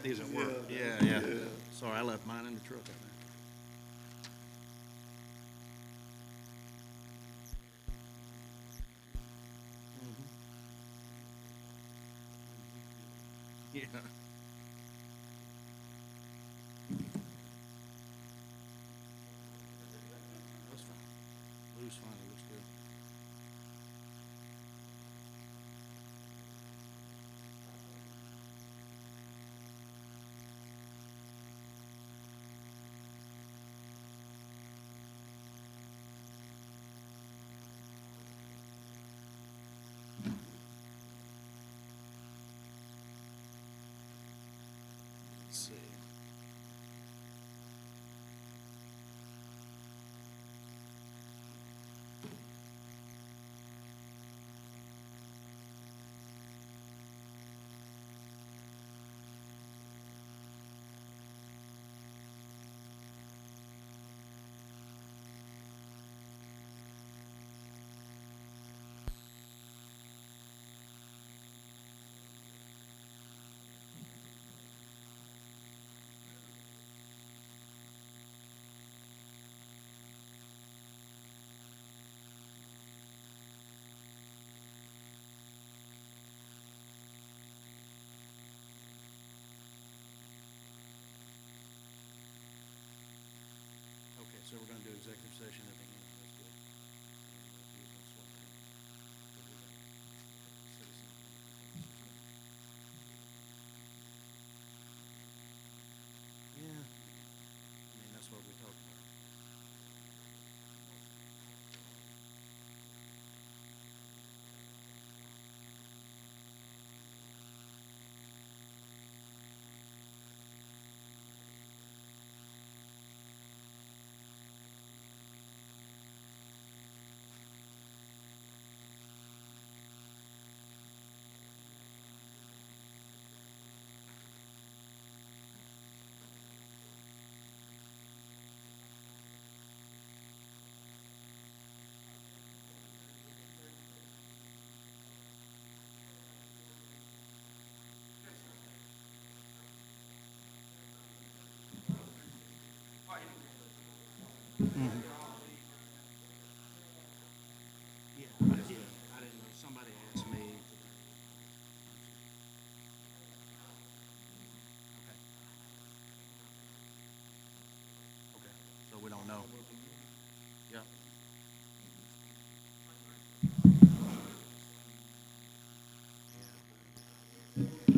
These at work. Yeah, yeah. Sorry, I left mine in the truck out there. Yeah. That's fine. Blue's fine. It looks good. Let's see. Okay, so we're gonna do executive session at the end. That's good. Yeah, I mean, that's what we talked about. Yeah, I didn't know. Somebody asked me today. Okay, okay. So we don't know. Yep.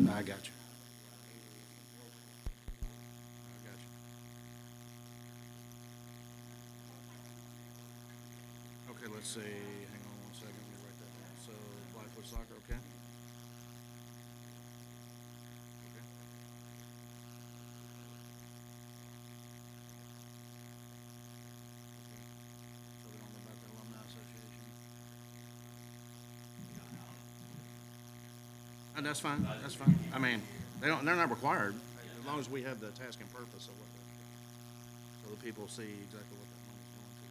I got you. I got you. Okay, let's see. Hang on one second. Let me write that down. So, Blythewood soccer, okay? Okay. So we don't know about the alumni association. And that's fine. That's fine. I mean, they don't. They're not required as long as we have the task and purpose of what. So the people see exactly what that money's going to.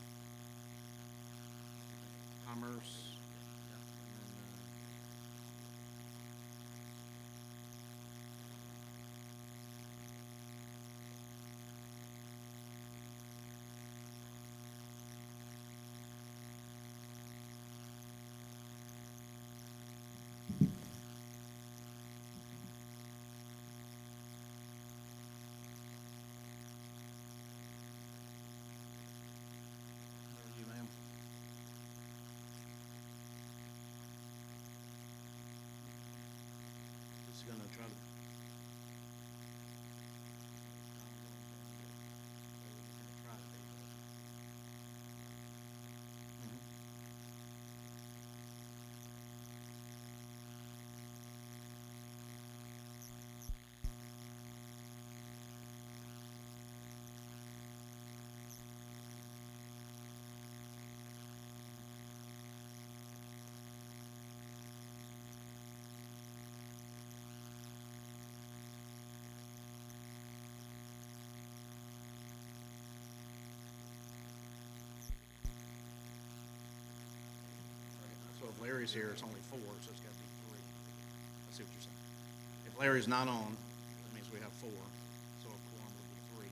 Commerce. Yeah. And then, you, ma'am. Just gonna try to. Try to be. Mhm. So if Larry's here, it's only four, so it's got to be three. I see what you're saying. If Larry's not on, that means we have 4, so a quorum would be 3.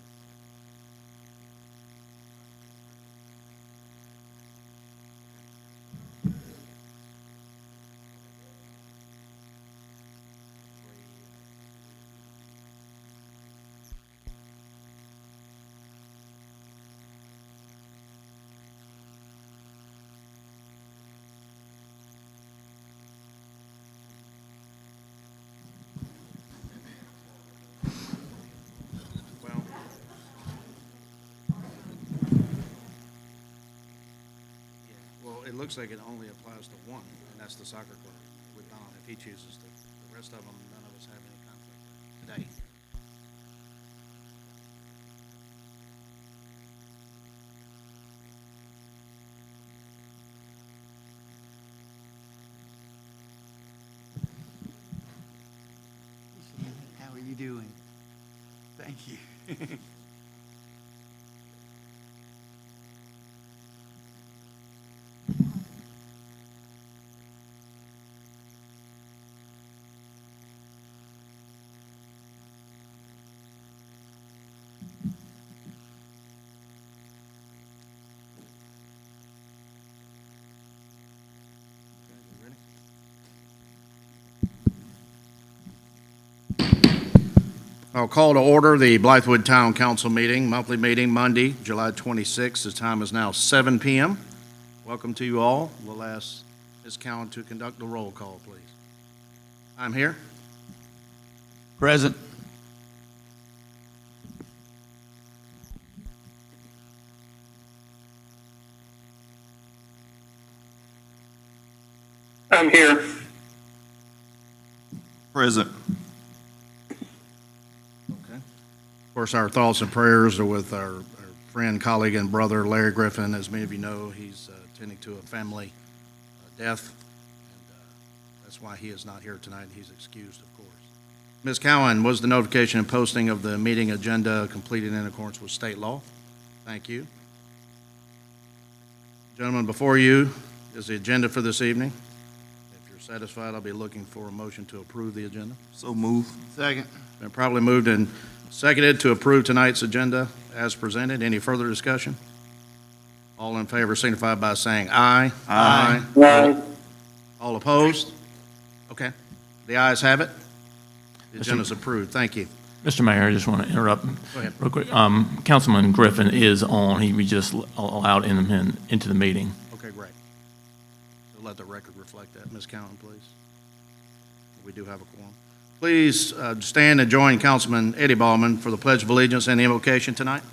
Well, yeah, well, it looks like it only applies to one, and that's the soccer club with Don, if he chooses to. The rest of them, none of us have any conflict today. How are you doing? Thank you. Okay, you ready? I'll call to order the Blythewood Town Council meeting, monthly meeting, Monday, July 26th. The time is now 7 p.m. Welcome to you all. We'll ask Ms. Cowan to conduct the roll call, please. I'm here. Present. I'm here. Present. Okay. Of course, our thoughts and prayers are with our friend, colleague, and brother, Larry Griffin. As many of you know, he's attending to a family death, and that's why he is not here tonight. He's excused, of course. Ms. Cowan, was the notification and posting of the meeting agenda completed in accordance with state law? Thank you. Gentlemen, before you is the agenda for this evening. If you're satisfied, I'll be looking for a motion to approve the agenda. So move. Second. Been probably moved and seconded to approve tonight's agenda as presented. Any further discussion? All in favor signify by saying aye. Aye. Aye. All opposed? Okay. The ayes have it. The agenda's approved. Thank you. Mr. Mayor, I just want to interrupt Go ahead. real quick. Councilman Griffin is on. We just allowed him into the meeting. Okay, great. So let the record reflect that. Ms. Cowan, please. We do have a quorum. Please stand and join Councilman Eddie Ballman for the Pledge of Allegiance and the invocation tonight.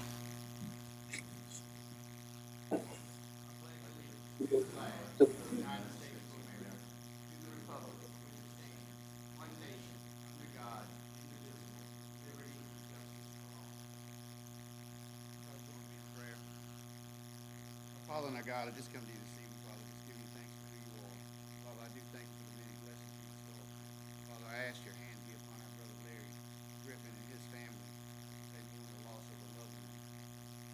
Father and our God, I just come to you this evening, Father, just giving you thanks for who you are. Father, I do thank you for the many blessings you bestow. Father, I ask your hand to be upon our brother Larry Griffin and his family. They mourn the loss of a loved one.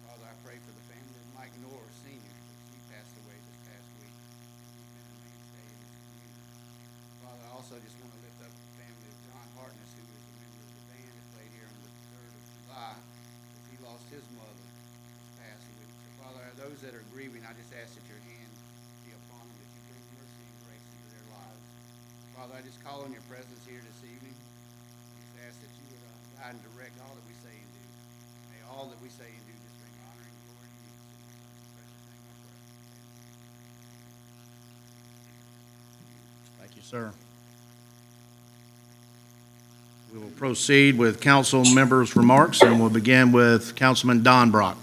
Father, I pray for the family of Mike Norris Sr., as he passed away this past week. He's been a mainstay in this community. Father, I also just want to lift up the family of John Hartness, who is a member of the band that played here on the 3rd of July, as he lost his mother this past week. So, Father, those that are grieving, I just ask that your hand be upon them, that you bring mercy and grace into their lives. Father, I just call on your presence here this evening. I just ask that you would guide and direct all that we say and do. May all that we say and do just bring honor and glory to you. In Jesus' precious name I pray. Thank you, sir. We will proceed with council members' remarks, and we'll begin with Councilman Don Brock.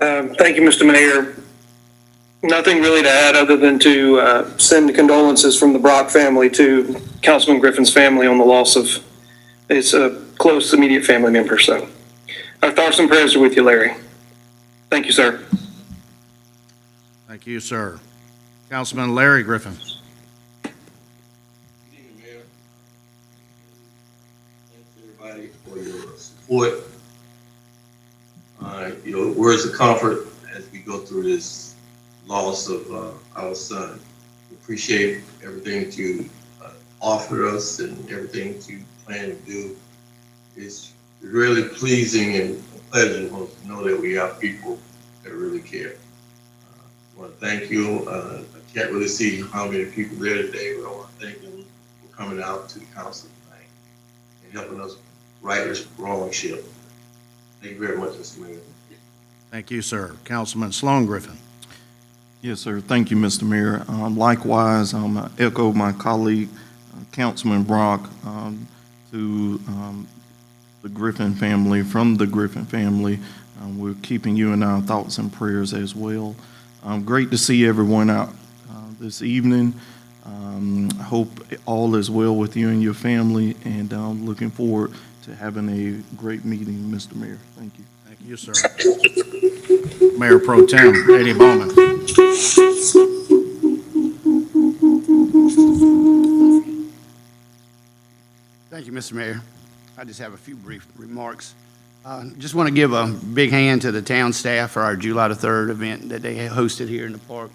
Thank you, Mr. Mayor. Nothing really to add other than to send condolences from the Brock family to Councilman Griffin's family on the loss of his close immediate family member. So our thoughts and prayers are with you, Larry. Thank you, sir. Thank you, sir. Councilman Larry Griffin. Good evening, Mayor. Thanks, everybody, for your support. Words of comfort as we go through this loss of our son. We appreciate everything that you offered us and everything that you plan to do. It's really pleasing and pleasant to know that we have people that really care. I want to thank you. I can't really see how many people there today, but I want to thank them for coming out to the council tonight and helping us right this wrong ship. Thank you very much, Mr. Mayor. Thank you, sir. Councilman Sloan Griffin. Yes, sir. Thank you, Mr. Mayor. Likewise, I echo my colleague, Councilman Brock, to the Griffin family, from the Griffin family. We're keeping you in our thoughts and prayers as well. Great to see everyone out this evening. I hope all is well with you and your family, and I'm looking forward to having a great meeting, Mr. Mayor. Thank you. Thank you, sir. Mayor Pro Tem Eddie Bowman. Thank you, Mr. Mayor. I just have a few brief remarks. Just want to give a big hand to the town staff for our July the 3rd event that they hosted here in the park.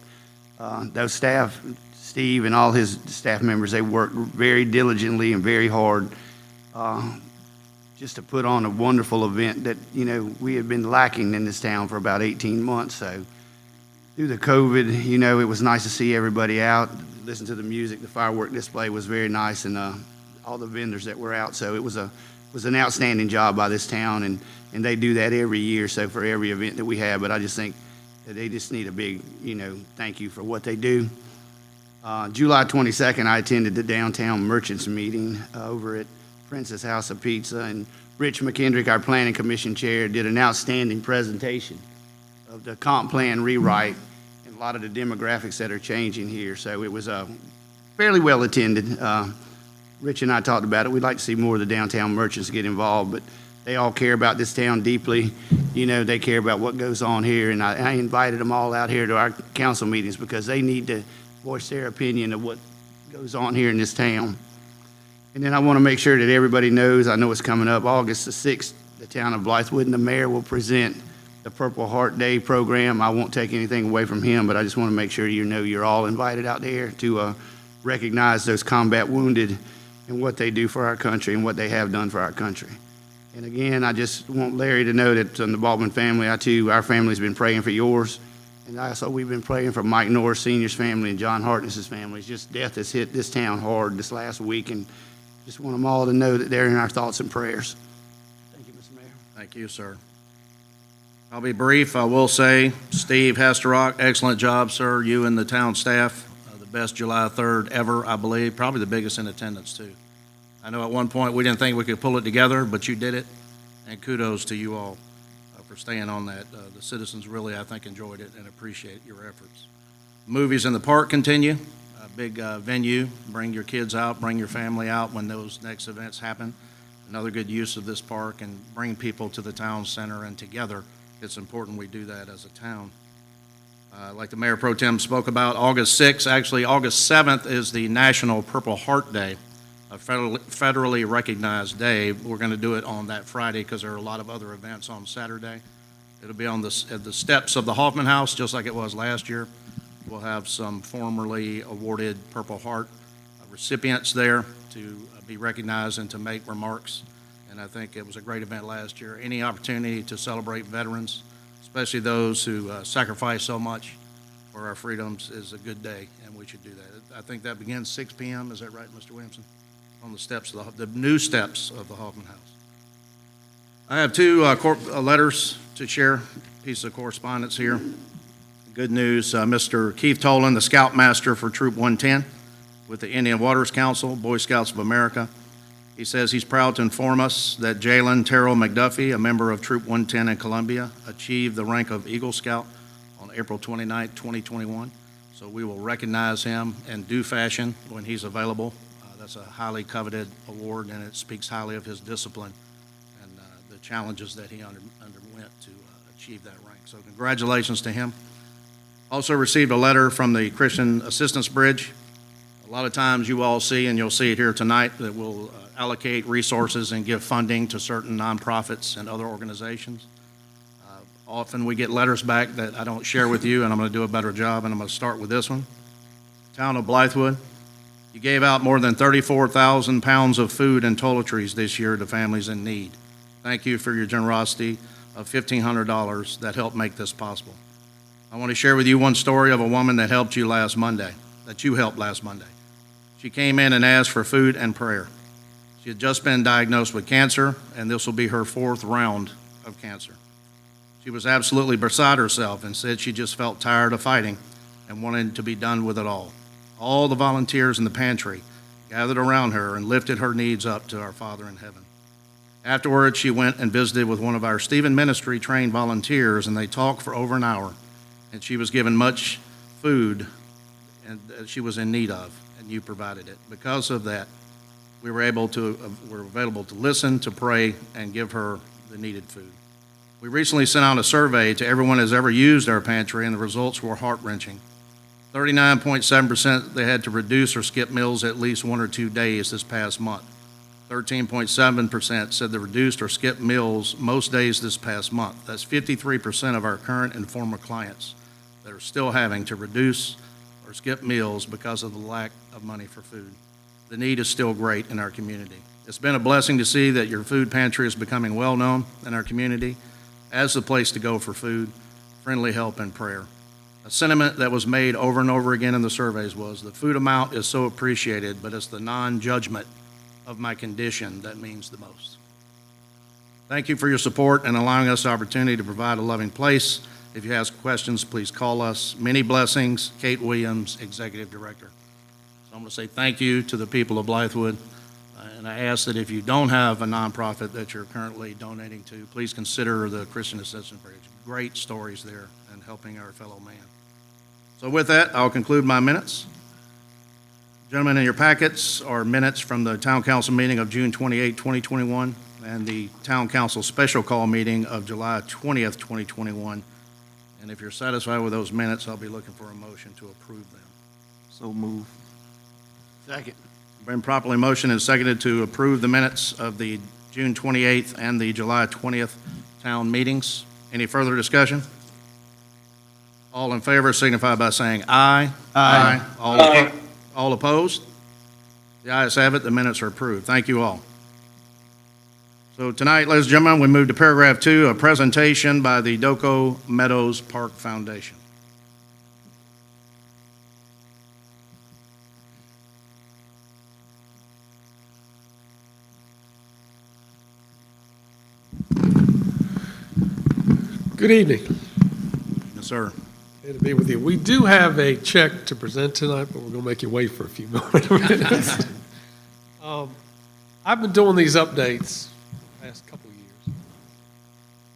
Those staff, Steve and all his staff members, they worked very diligently and very hard just to put on a wonderful event that, you know, we had been lacking in this town for about 18 months. So through the COVID, you know, it was nice to see everybody out, listen to the music. The firework display was very nice, and all the vendors that were out. So it was an outstanding job by this town, and they do that every year, so for every event that we have. But I just think that they just need a big, you know, thank you for what they do. July 22nd, I attended the Downtown Merchants meeting over at Princess House of Pizza, and Rich McKendrick, our Planning Commission Chair, did an outstanding presentation of the comp plan rewrite and a lot of the demographics that are changing here. So it was fairly well attended. Rich and I talked about it. We'd like to see more of the downtown merchants get involved, but they all care about this town deeply. You know, they care about what goes on here, and I invited them all out here to our council meetings because they need to voice their opinion of what goes on here in this town. And then I want to make sure that everybody knows, I know it's coming up, August the 6th, the town of Blythewood and the mayor will present the Purple Heart Day program. I won't take anything away from him, but I just want to make sure you know you're all invited out there to recognize those combat wounded and what they do for our country and what they have done for our country. And again, I just want Larry to know that in the Baldwin family, our family's been praying for yours. And also, we've been praying for Mike Norris Sr.'s family and John Hartness's family. It's just death has hit this town hard this last week, and just want them all to know that they're in our thoughts and prayers. Thank you, Mr. Mayor. Thank you, sir. I'll be brief. I will say, Steve Hesterock, excellent job, sir. You and the town staff, the best July 3rd ever, I believe, probably the biggest in attendance, too. I know at one point we didn't think we could pull it together, but you did it, and kudos to you all for staying on that. The citizens really, I think, enjoyed it and appreciate your efforts. Movies in the park continue. A big venue. Bring your kids out, bring your family out when those next events happen. Another good use of this park, and bring people to the town center and together. It's important we do that as a town. Like the Mayor Pro Tem spoke about, August 6th, actually August 7th is the National Purple Heart Day, a federally recognized day. We're going to do it on that Friday because there are a lot of other events on Saturday. It'll be on at the steps of the Hoffman House, just like it was last year. We'll have some formerly awarded Purple Heart recipients there to be recognized and to make remarks. And I think it was a great event last year. Any opportunity to celebrate veterans, especially those who sacrifice so much for our freedoms, is a good day, and we should do that. I think that begins 6 p.m. Is that right, Mr. Williamson? On the steps of the new steps of the Hoffman House. I have two letters to share, piece of correspondence here. Good news, Mr. Keith Tolan, the Scoutmaster for Troop 110 with the Indian Waters Council, Boy Scouts of America. He says he's proud to inform us that Jalen Terrell McDuffie, a member of Troop 110 in Columbia, achieved the rank of Eagle Scout on April 29, 2021. So we will recognize him in due fashion when he's available. That's a highly coveted award, and it speaks highly of his discipline and the challenges that he underwent to achieve that rank. So congratulations to him. Also received a letter from the Christian Assistance Bridge. A lot of times you all see, and you'll see it here tonight, that we'll allocate resources and give funding to certain nonprofits and other organizations. Often we get letters back that I don't share with you, and I'm going to do a better job, and I'm going to start with this one. Town of Blythewood, You gave out more than 34,000 pounds of food and toiletries this year to families in need. Thank you for your generosity of $1,500 that helped make this possible. I want to share with you one story of a woman that helped you last Monday, that you helped last Monday. She came in and asked for food and prayer. She had just been diagnosed with cancer, and this will be her 4th round of cancer. She was absolutely beside herself and said she just felt tired of fighting and wanted to be done with it all. All the volunteers in the pantry gathered around her and lifted her needs up to our Father in heaven. Afterwards, she went and visited with one of our Stephen Ministry trained volunteers, and they talked for over an hour, and she was given much food and she was in need of, and you provided it. Because of that, we were available to listen, to pray, and give her the needed food. We recently sent out a survey to everyone who has ever used our pantry, and the results were heart-wrenching. 39.7% they had to reduce or skip meals at least 1 or 2 days this past month. 13.7% said they reduced or skipped meals most days this past month. That's 53% of our current and former clients that are still having to reduce or skip meals because of the lack of money for food. The need is still great in our community. It's been a blessing to see that your food pantry is becoming well-known in our community as the place to go for food, friendly help, and prayer. A sentiment that was made over and over again in the surveys was, the food amount is so appreciated, but it's the non-judgment of my condition that means the most. Thank you for your support and allowing us the opportunity to provide a loving place. If you have questions, please call us. Many blessings, Kate Williams, Executive Director. So I'm going to say thank you to the people of Blythewood, and I ask that if you don't have a nonprofit that you're currently donating to, please consider the Christian Assistance Bridge. Great stories there and helping our fellow man. So with that, I'll conclude my minutes. Gentlemen, in your packets are minutes from the Town Council meeting of June 28, 2021, and the Town Council special call meeting of July 20th, 2021. And if you're satisfied with those minutes, I'll be looking for a motion to approve them. So move. Second. Been properly motioned and seconded to approve the minutes of the June 28th and the July 20th town meetings. Any further discussion? All in favor signify by saying aye. Aye. All opposed? The ayes have it, the minutes are approved. Thank you all. So tonight, ladies and gentlemen, we move to paragraph 2, a presentation by the Doco Meadows Park Foundation. Good evening. Yes, sir. Good to be with you. We do have a check to present tonight, but we're going to make you wait for a few more minutes. I've been doing these updates the past couple of years.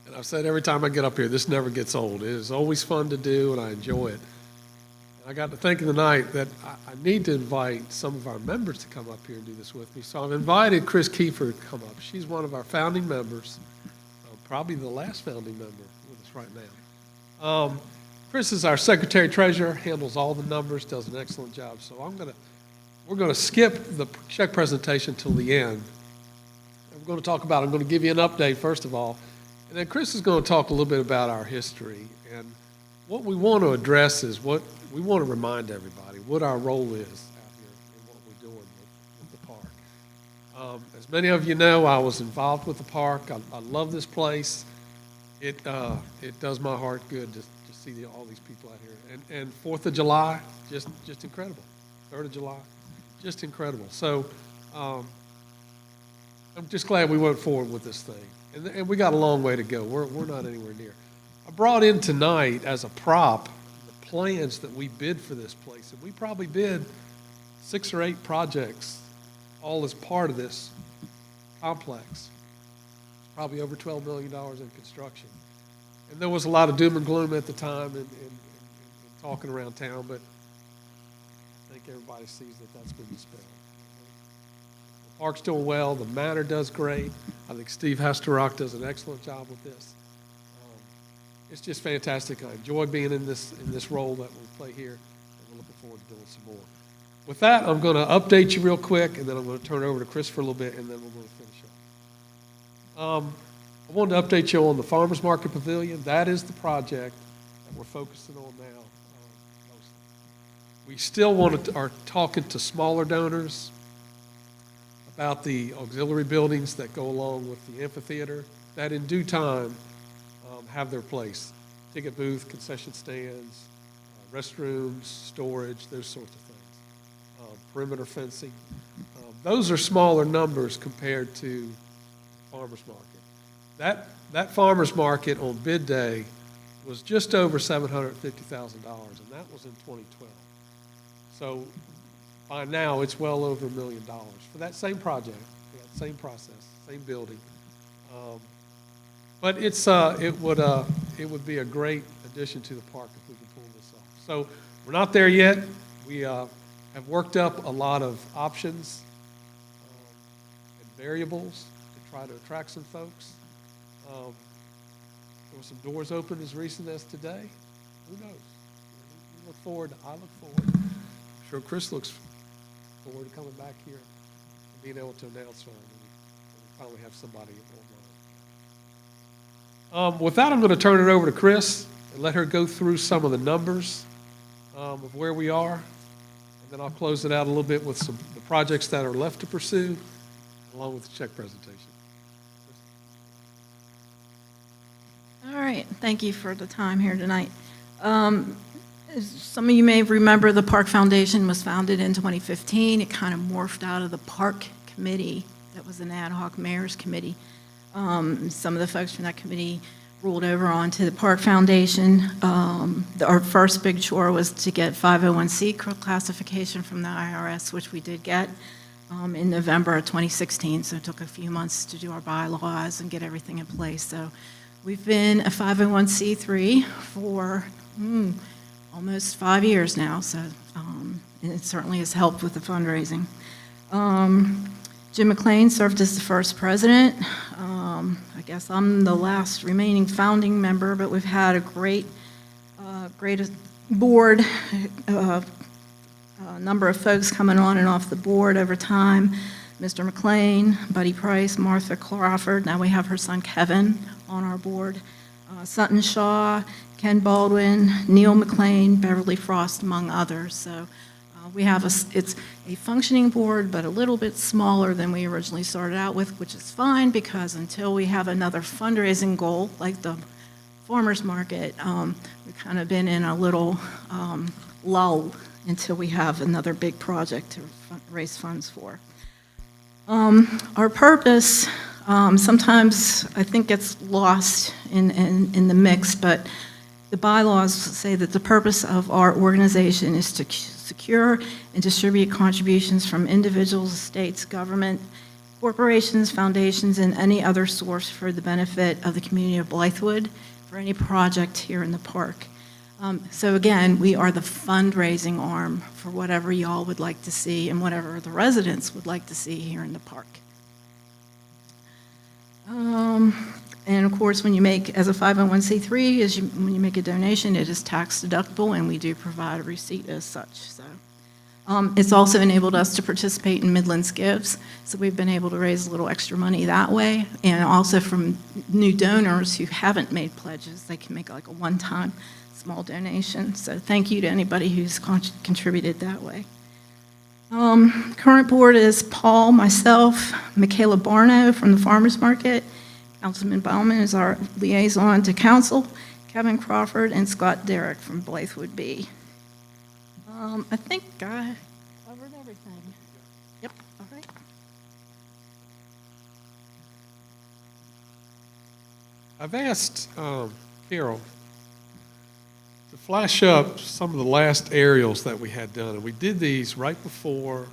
And I've said every time I get up here, this never gets old. It is always fun to do, and I enjoy it. And I got to thinking tonight that I need to invite some of our members to come up here and do this with me. So I've invited Chris Kiefer to come up. She's one of our founding members, probably the last founding member with us right now. Chris is our secretary-treasurer, handles all the numbers, does an excellent job. So we're going to skip the check presentation till the end. And we're going to talk about, I'm going to give you an update first of all, and then Chris is going to talk a little bit about our history. And what we want to address is what we want to remind everybody, what our role is out here and what we're doing with the park. As many of you know, I was involved with the park. I love this place. It does my heart good to see all these people out here. And 4th of July, just incredible. 3rd of July, just incredible. So I'm just glad we went forward with this thing. And we got a long way to go. We're not anywhere near. I brought in tonight as a prop the plans that we bid for this place. And we probably bid 6 or 8 projects all as part of this complex. Probably over $12 million in construction. And there was a lot of doom and gloom at the time and talking around town, but I think everybody sees that that's been dispelled. The park's doing well. The manor does great. I think Steve Hasтерrock does an excellent job with this. It's just fantastic. I enjoy being in this role that we play here, and we're looking forward to doing some more. With that, I'm going to update you real quick, and then I'm going to turn it over to Chris for a little bit, and then we're going to finish up. I wanted to update you on the Farmers Market Pavilion. That is the project that we're focusing on now. We still are talking to smaller donors about the auxiliary buildings that go along with the amphitheater, that in due time have their place. Ticket booth, concession stands, restrooms, storage, those sorts of things. Perimeter fencing. Those are smaller numbers compared to farmer's market. That farmer's market on bid day was just over $750,000, and that was in 2012. So by now, it's well over $1 million for that same project, that same process, same building. But it would be a great addition to the park if we could pull this off. So we're not there yet. We have worked up a lot of options and variables to try to attract some folks. There were some doors open as recent as today. Who knows? I look forward. I'm sure Chris looks forward to coming back here and being able to announce when we finally have somebody online. With that, I'm going to turn it over to Chris and let her go through some of the numbers of where we are. And then I'll close it out a little bit with the projects that are left to pursue, along with the check presentation. All right, thank you for the time here tonight. As some of you may remember, the Park Foundation was founded in 2015. It kind of morphed out of the Park Committee that was an ad hoc mayor's committee. Some of the folks from that committee rolled over onto the Park Foundation. Our first big chore was to get 501c classification from the IRS, which we did get in November of 2016. So it took a few months to do our bylaws and get everything in place. So we've been a 501c3 for almost 5 years now, so and it certainly has helped with the fundraising. Jim McLean served as the first president. I guess I'm the last remaining founding member, but we've had a great board, number of folks coming on and off the board over time. Mr. McLean, Buddy Price, Martha Crawford. Now we have her son Kevin on our board. Sutton Shaw, Ken Baldwin, Neil McLean, Beverly Frost, among others. So we have it's a functioning board, but a little bit smaller than we originally started out with, which is fine because until we have another fundraising goal, like the farmers market, we've kind of been in a little lull until we have another big project to raise funds for. Our purpose sometimes I think gets lost in the mix, but the bylaws say that the purpose of our organization is to secure and distribute contributions from individuals, states, government, corporations, foundations, and any other source for the benefit of the community of Blythewood for any project here in the park. So again, we are the fundraising arm for whatever y'all would like to see and whatever the residents would like to see here in the park. And of course, when you make, as a 501c3, when you make a donation, it is tax deductible, and we do provide a receipt as such. So it's also enabled us to participate in Midlands Gives, so we've been able to raise a little extra money that way, and also from new donors who haven't made pledges, they can make like a one-time small donation. So thank you to anybody who's contributed that way. Current board is Paul, myself, Michaela Barno from the Farmers Market, Councilman Bauman is our liaison to council, Kevin Crawford, and Scott Derrick from Blythewood B. I think I covered everything. Yep, all right. I've asked Carol to flash up some of the last aerials that we had done, and we did these right before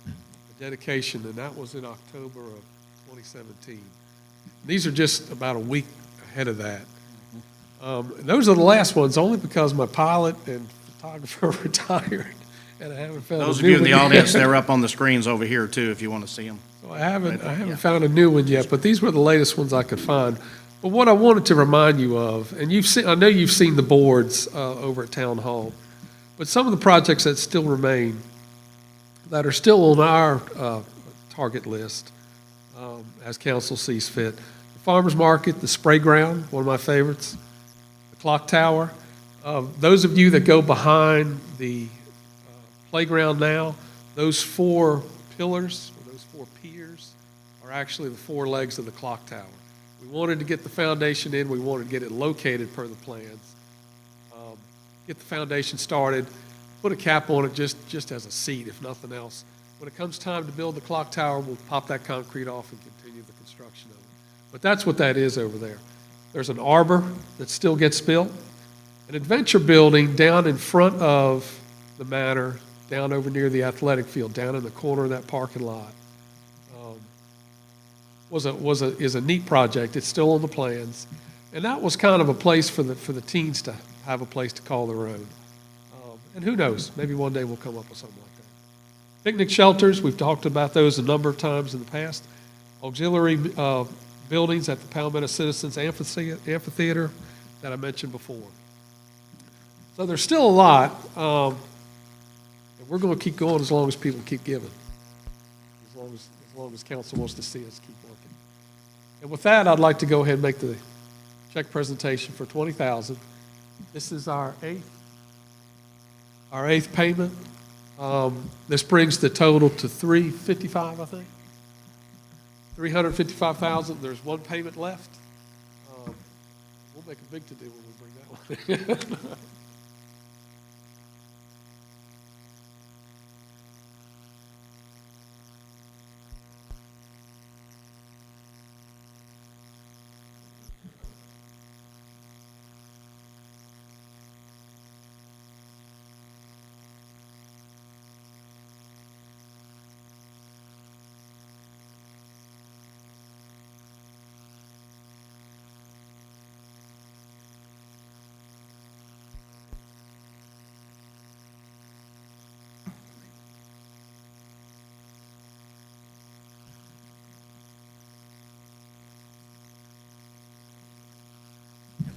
the dedication, and that was in October of 2017. These are just about a week ahead of that. Those are the last ones, only because my pilot and photographer retired, and I haven't found Those a of new you in the one audience, yet. they're up on the screens over here too, if you want to see them. So I haven't found a new one yet, but these were the latest ones I could find. But what I wanted to remind you of, and I know you've seen the boards over at Town Hall, but some of the projects that still remain, that are still on our target list, as council sees fit. The Farmers Market, the Spray Ground, one of my favorites, the Clock Tower. Those of you that go behind the playground now, those 4 pillars, or those 4 piers, are actually the 4 legs of the clock tower. We wanted to get the foundation in, we wanted to get it located per the plans, get the foundation started, put a cap on it just as a seat, if nothing else. When it comes time to build the clock tower, we'll pop that concrete off and continue the construction of it. But that's what that is over there. There's an arbor that still gets built, an adventure building down in front of the manor, down over near the athletic field, down in the corner of that parking lot. Is a neat project. It's still on the plans, and that was kind of a place for the teens to have a place to call their own. And who knows? Maybe one day we'll come up with something like that. Picnic shelters, we've talked about those a number of times in the past. Auxiliary buildings at the Palmetto Citizens Amphitheater that I mentioned before. So there's still a lot, and we're going to keep going as long as people keep giving, as long as council wants to see us keep working. And with that, I'd like to go ahead and make the check presentation for $20,000. This is our eighth payment. This brings the total to $355,000, I think. $355,000. There's one payment left. We'll make a big to-do when we bring that one in.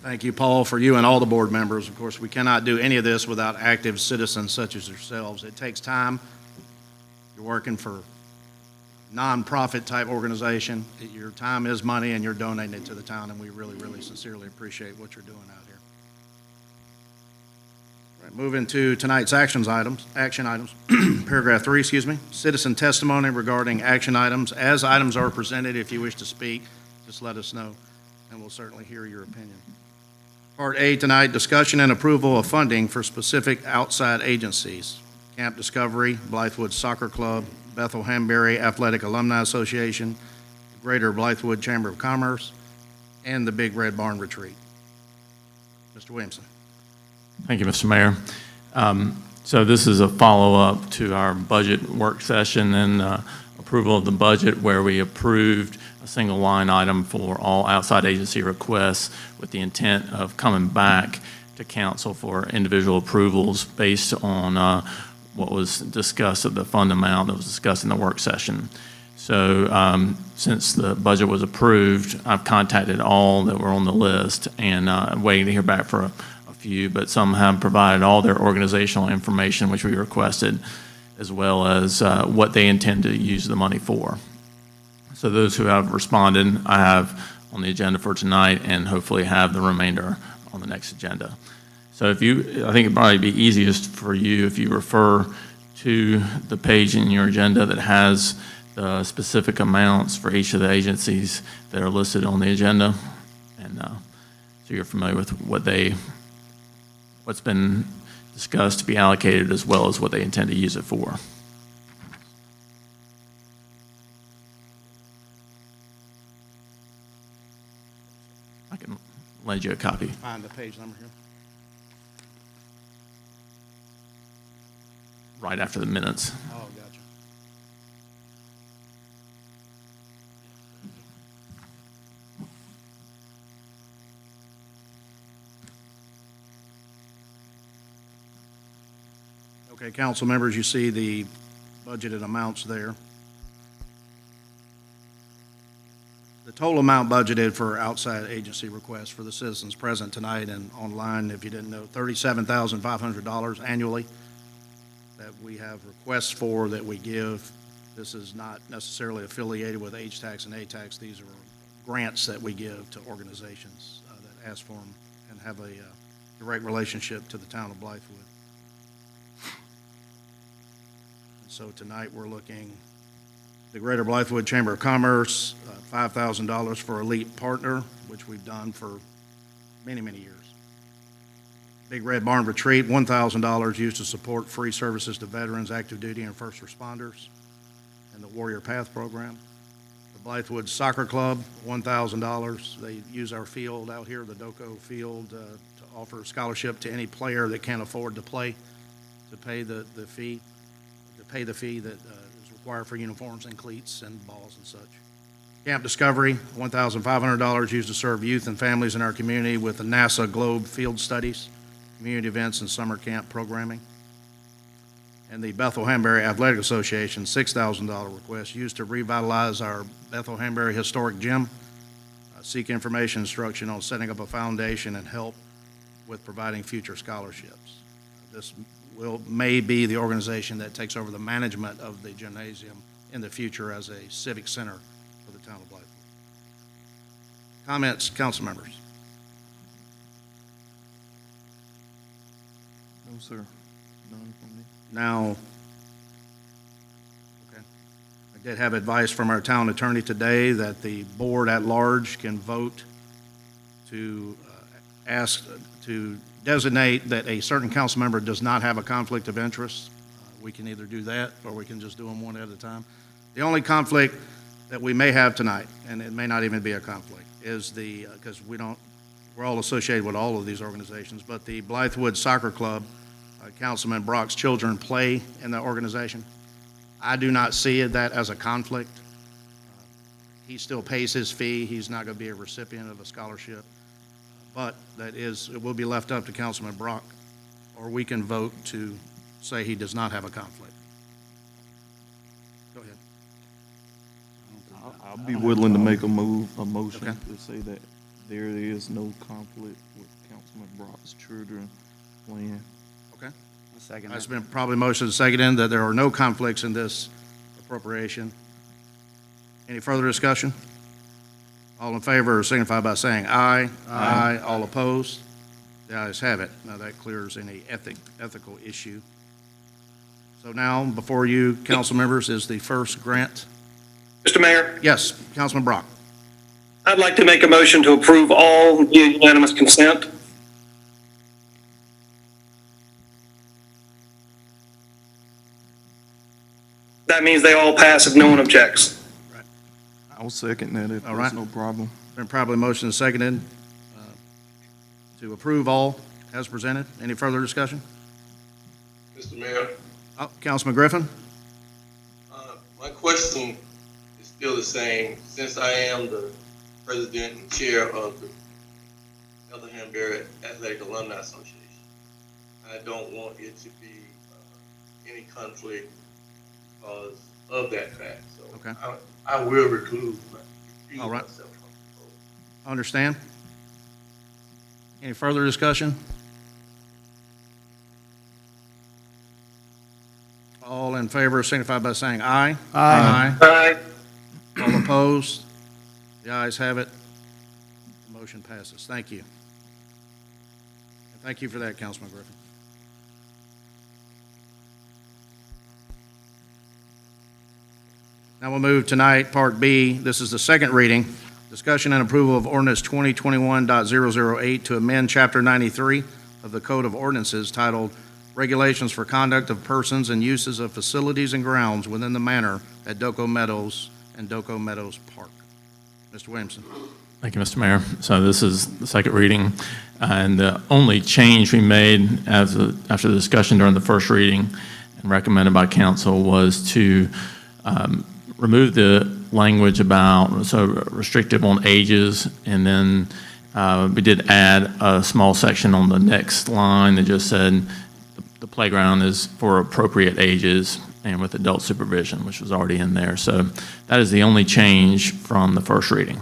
Thank you, Paul, for you and all the board members. Of course, we cannot do any of this without active citizens such as yourselves. It takes time. You're working for a nonprofit type organization. Your time is money, and you're donating it to the town, and we really, really sincerely appreciate what you're doing out here. All right, moving to tonight's action items. Paragraph 3, citizen testimony regarding action items. As items are presented, if you wish to speak, just let us know, and we'll certainly hear your opinion. Part A tonight, discussion and approval of funding for specific outside agencies. Camp Discovery, Blythewood Soccer Club, Bethel Hanbury Athletic Alumni Association, Greater Blythewood Chamber of Commerce, and the Big Red Barn Retreat. Mr. Williamson. Thank you, Mr. Mayor. So this is a follow-up to our budget work session and approval of the budget where we approved a single line item for all outside agency requests with the intent of coming back to council for individual approvals based on what was discussed of the fund amount that was discussed in the work session. So since the budget was approved, I've contacted all that were on the list and I'm waiting to hear back for a few, but some have provided all their organizational information, which we requested, as well as what they intend to use the money for. So those who have responded, I have on the agenda for tonight and hopefully have the remainder on the next agenda. So I think it'd probably be easiest for you if you refer to the page in your agenda that has the specific amounts for each of the agencies that are listed on the agenda. And so you're familiar with what's been discussed to be allocated as well as what they intend to use it for. I can lend you a copy. Find the page number here. Right after the minutes. Oh, gotcha. Okay, council members, you see the budgeted amounts there. The total amount budgeted for outside agency requests for the citizens present tonight and online, if you didn't know, $37,500 annually that we have requests for that we give. This is not necessarily affiliated with H-Tax and A-Tax. These are grants that we give to organizations that ask for them and have a direct relationship to the town of Blythewood. So tonight, we're looking, the Greater Blythewood Chamber of Commerce, $5,000 for Elite Partner, which we've done for many, many years. Big Red Barn Retreat, $1,000 used to support free services to veterans, active duty, and first responders, and the Warrior Path Program. The Blythewood Soccer Club, $1,000. They use our field out here, the Doco field, to offer a scholarship to any player that can't afford to play, to pay the fee that is required for uniforms and cleats and balls and such. Camp Discovery, $1,500 used to serve youth and families in our community with the NASA Globe Field Studies, community events, and summer camp programming. And the Bethel-Hanbury Athletic Association, $6,000 request used to revitalize our Bethel-Hanbury Historic Gym, seek information instruction on setting up a foundation and help with providing future scholarships. This may be the organization that takes over the management of the gymnasium in the future as a civic center for the town of Blythewood. Comments, council members? No, sir. None from me. Now, okay, I did have advice from our town attorney today that the board at large can vote to ask to designate that a certain council member does not have a conflict of interest. We can either do that, or we can just do them one at a time. The only conflict that we may have tonight, and it may not even be a conflict, is the, because we're all associated with all of these organizations, but the Blythewood Soccer Club, Councilman Brock's children play in that organization. I do not see that as a conflict. He still pays his fee. He's not going to be a recipient of a scholarship. But it will be left up to Councilman Brock, or we can vote to say he does not have a conflict. Go ahead. I'll be willing to make a motion Okay. to say that there is no conflict with Councilman Brock's children playing. Okay. I'll second It's that. been probably motion seconded that there are no conflicts in this appropriation. Any further discussion? All in favor signify by saying aye. Aye. All opposed? The ayes have it. Now that clears any ethical issue. So now, before you, council members, is the first grant. Mr. Mayor, Yes, Councilman Brock. I'd like to make a motion to approve all via unanimous consent. That means they all pass if no one objects. I'll second that if All there's right. no problem. Been probably motion and seconded to approve all as presented. Any further discussion? Mr. Mayor, Oh, Councilman Griffin? my question is still the same. Since I am the president and chair of the Bethel-Hanbury Athletic Alumni Association, I don't want it to be any conflict because of that fact. So Okay. I will recuse All right. myself from the vote. Understand? Any further discussion? All in favor signify by saying aye. Aye. Aye. All opposed? The ayes have it. The motion passes. Thank you. And thank you for that, Councilman Griffin. Now we'll move tonight, Part B. This is the second reading. Discussion and approval of ordinance 2021.008 to amend Chapter 93 of the Code of Ordinances titled Regulations for Conduct of Persons and Uses of Facilities and Grounds Within the Manor at Doco Meadows and Doco Meadows Park. Mr. Williamson. Thank you, Mr. Mayor. So this is the second reading, and the only change we made after the discussion during the first reading and recommended by council was to remove the language about, so restrictive on ages, and then we did add a small section on the next line that just said the playground is for appropriate ages and with adult supervision, which was already in there. So that is the only change from the first reading.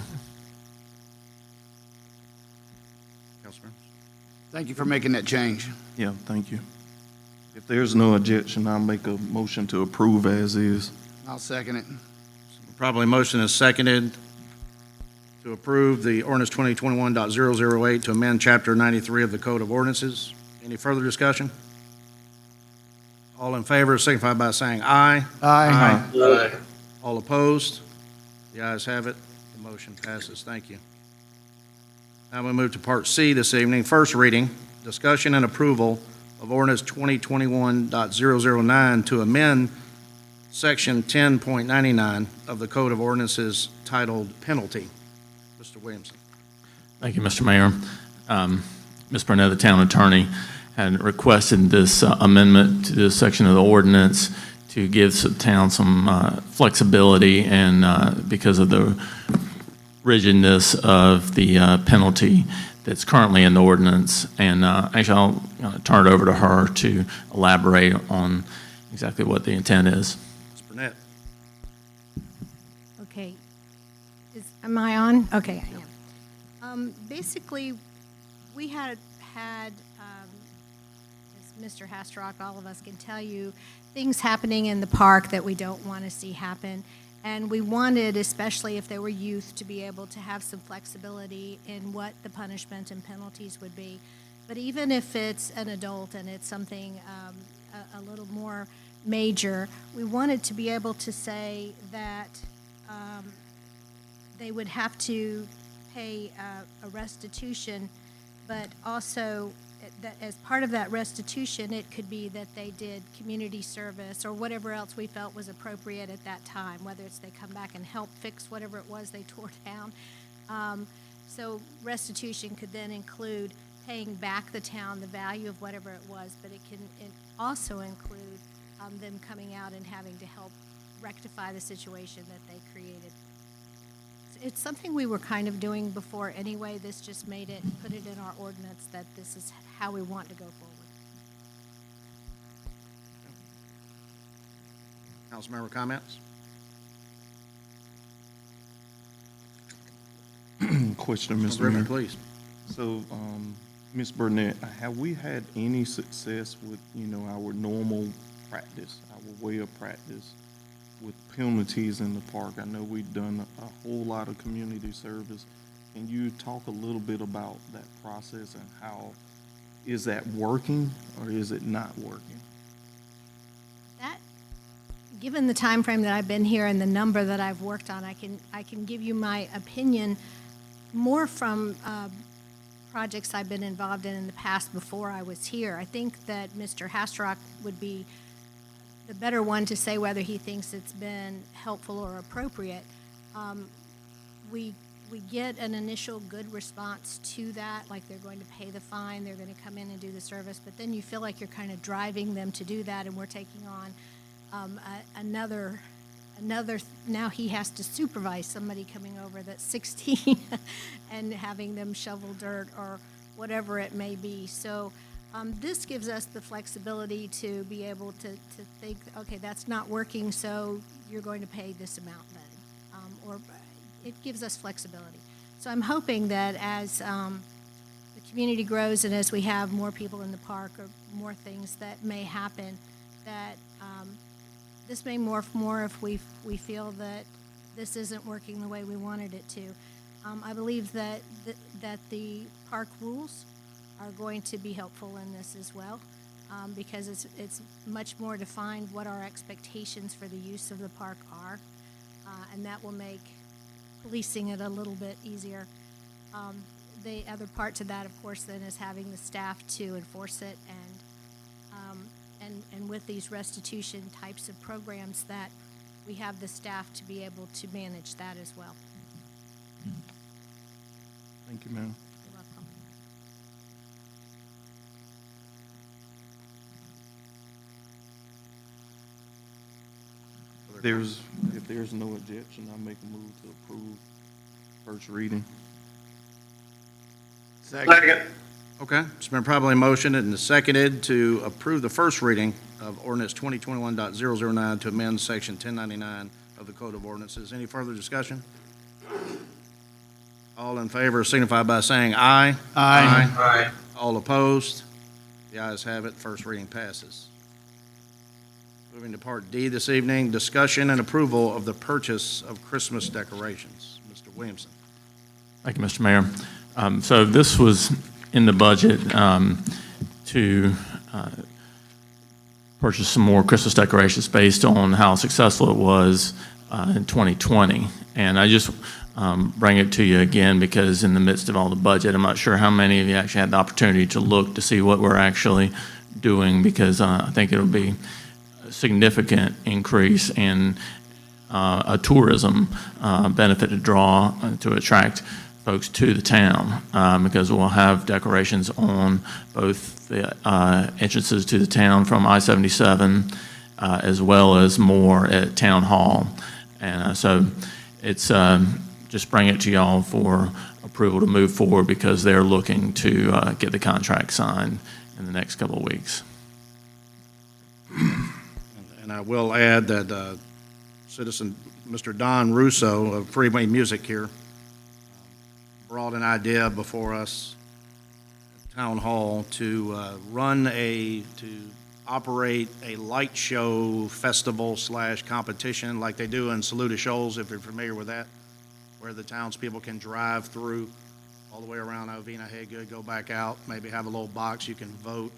Councilman. Thank you for making that change. Yeah, thank you. If there's no objection, I'll make a motion to approve as is. I'll second it. Probably motion is seconded to approve the ordinance 2021.008 to amend Chapter 93 of the Code of Ordinances. Any further discussion? All in favor signify by saying aye. Aye. Aye. All opposed? The ayes have it. The motion passes. Thank you. Now we move to Part C this evening. First reading, discussion and approval of ordinance 2021.009 to amend Section 10.99 of the Code of Ordinances titled Penalty. Mr. Williamson. Thank you, Mr. Mayor. Ms. Burnett, the town attorney, had requested this amendment to this section of the ordinance to give the town some flexibility and because of the rigidness of the penalty that's currently in the ordinance. And actually, I'll turn it over to her to elaborate on exactly what the intent is. Ms. Burnett. Okay. Am I on? Okay, I am. Basically, we had, as Mr. Hastrock, all of us can tell you, things happening in the park that we don't want to see happen. And we wanted, especially if there were youth, to be able to have some flexibility in what the punishment and penalties would be. But even if it's an adult and it's something a little more major, we wanted to be able to say that they would have to pay a restitution, but also that as part of that restitution, it could be that they did community service or whatever else we felt was appropriate at that time, whether it's they come back and help fix whatever it was they tore down. So restitution could then include paying back the town the value of whatever it was, but it also include them coming out and having to help rectify the situation that they created. It's something we were kind of doing before anyway. This just made it, put it in our ordinance that this is how we want to go forward. Councilmember comments? Question, Mr. Griffin, Mayor. please. So, Ms. Burnett, have we had any success with, our normal practice, our way of practice with penalties in the park? I know we've done a whole lot of community service. Can you talk a little bit about that process and how, is that working or is it not working? That, given the time frame that I've been here and the number that I've worked on, I can give you my opinion more from projects I've been involved in the past before I was here. I think that Mr. Hastrock would be the better one to say whether he thinks it's been helpful or appropriate. We get an initial good response to that, like they're going to pay the fine, they're going to come in and do the service, but then you feel like you're kind of driving them to do that, and we're taking on another, now he has to supervise somebody coming over that's 16 and having them shovel dirt or whatever it may be. So this gives us the flexibility to be able to think, okay, that's not working, so you're going to pay this amount then. Or it gives us flexibility. So I'm hoping that as the community grows and as we have more people in the park or more things that may happen, that this may morph more if we feel that this isn't working the way we wanted it to. I believe that the park rules are going to be helpful in this as well, because it's much more defined what our expectations for the use of the park are, and that will make policing it a little bit easier. The other part to that, of course, then is having the staff to enforce it, and with these restitution types of programs, that we have the staff to be able to manage that as well. Thank you, ma'am. You're welcome. If there's no objection, I make a move to approve first reading. Second. Okay, it's been probably motioned and seconded to approve the first reading of ordinance 2021.009 to amend section 1099 of the Code of Ordinances. Any further discussion? All in favor signify by saying aye. Aye. Aye. All opposed? The ayes have it. First reading passes. Moving to Part D this evening, discussion and approval of the purchase of Christmas decorations. Mr. Williamson. Thank you, Mr. Mayor. So this was in the budget to purchase some more Christmas decorations based on how successful it was in 2020. And I just bring it to you again because in the midst of all the budget, I'm not sure how many of you actually had the opportunity to look to see what we're actually doing, because I think it'll be a significant increase in a tourism benefit to draw, to attract folks to the town, because we'll have decorations on both the entrances to the town from I-77, as well as more at Town Hall. And so it's just bring it to y'all for approval to move forward, because they're looking to get the contract signed in the next couple of weeks. And I will add that citizen Mr. Don Russo of Freeway Music here brought an idea before us at Town Hall to operate a light show festival / competition like they do in Saluda Shoals, if you're familiar with that, where the townspeople can drive through all the way around Ovina, Haygood, go back out, maybe have a little box, you can vote,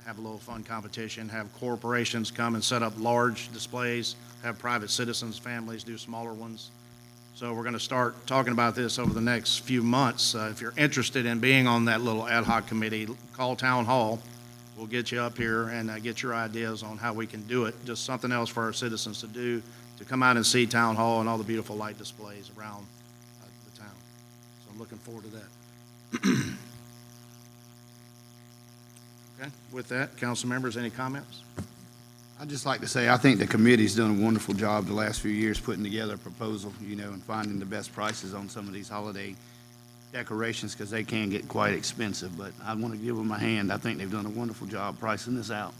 have a little fun competition, have corporations come and set up large displays, have private citizens, families do smaller ones. So we're going to start talking about this over the next few months. If you're interested in being on that little ad hoc committee, call Town Hall. We'll get you up here and get your ideas on how we can do it. Just something else for our citizens to do, to come out and see Town Hall and all the beautiful light displays around the town. So I'm looking forward to that. Okay, with that, council members, any comments? I'd just like to say, I think the committee's done a wonderful job the last few years putting together a proposal, and finding the best prices on some of these holiday decorations, because they can get quite expensive, but I want to give them a hand. I think they've done a wonderful job pricing this out.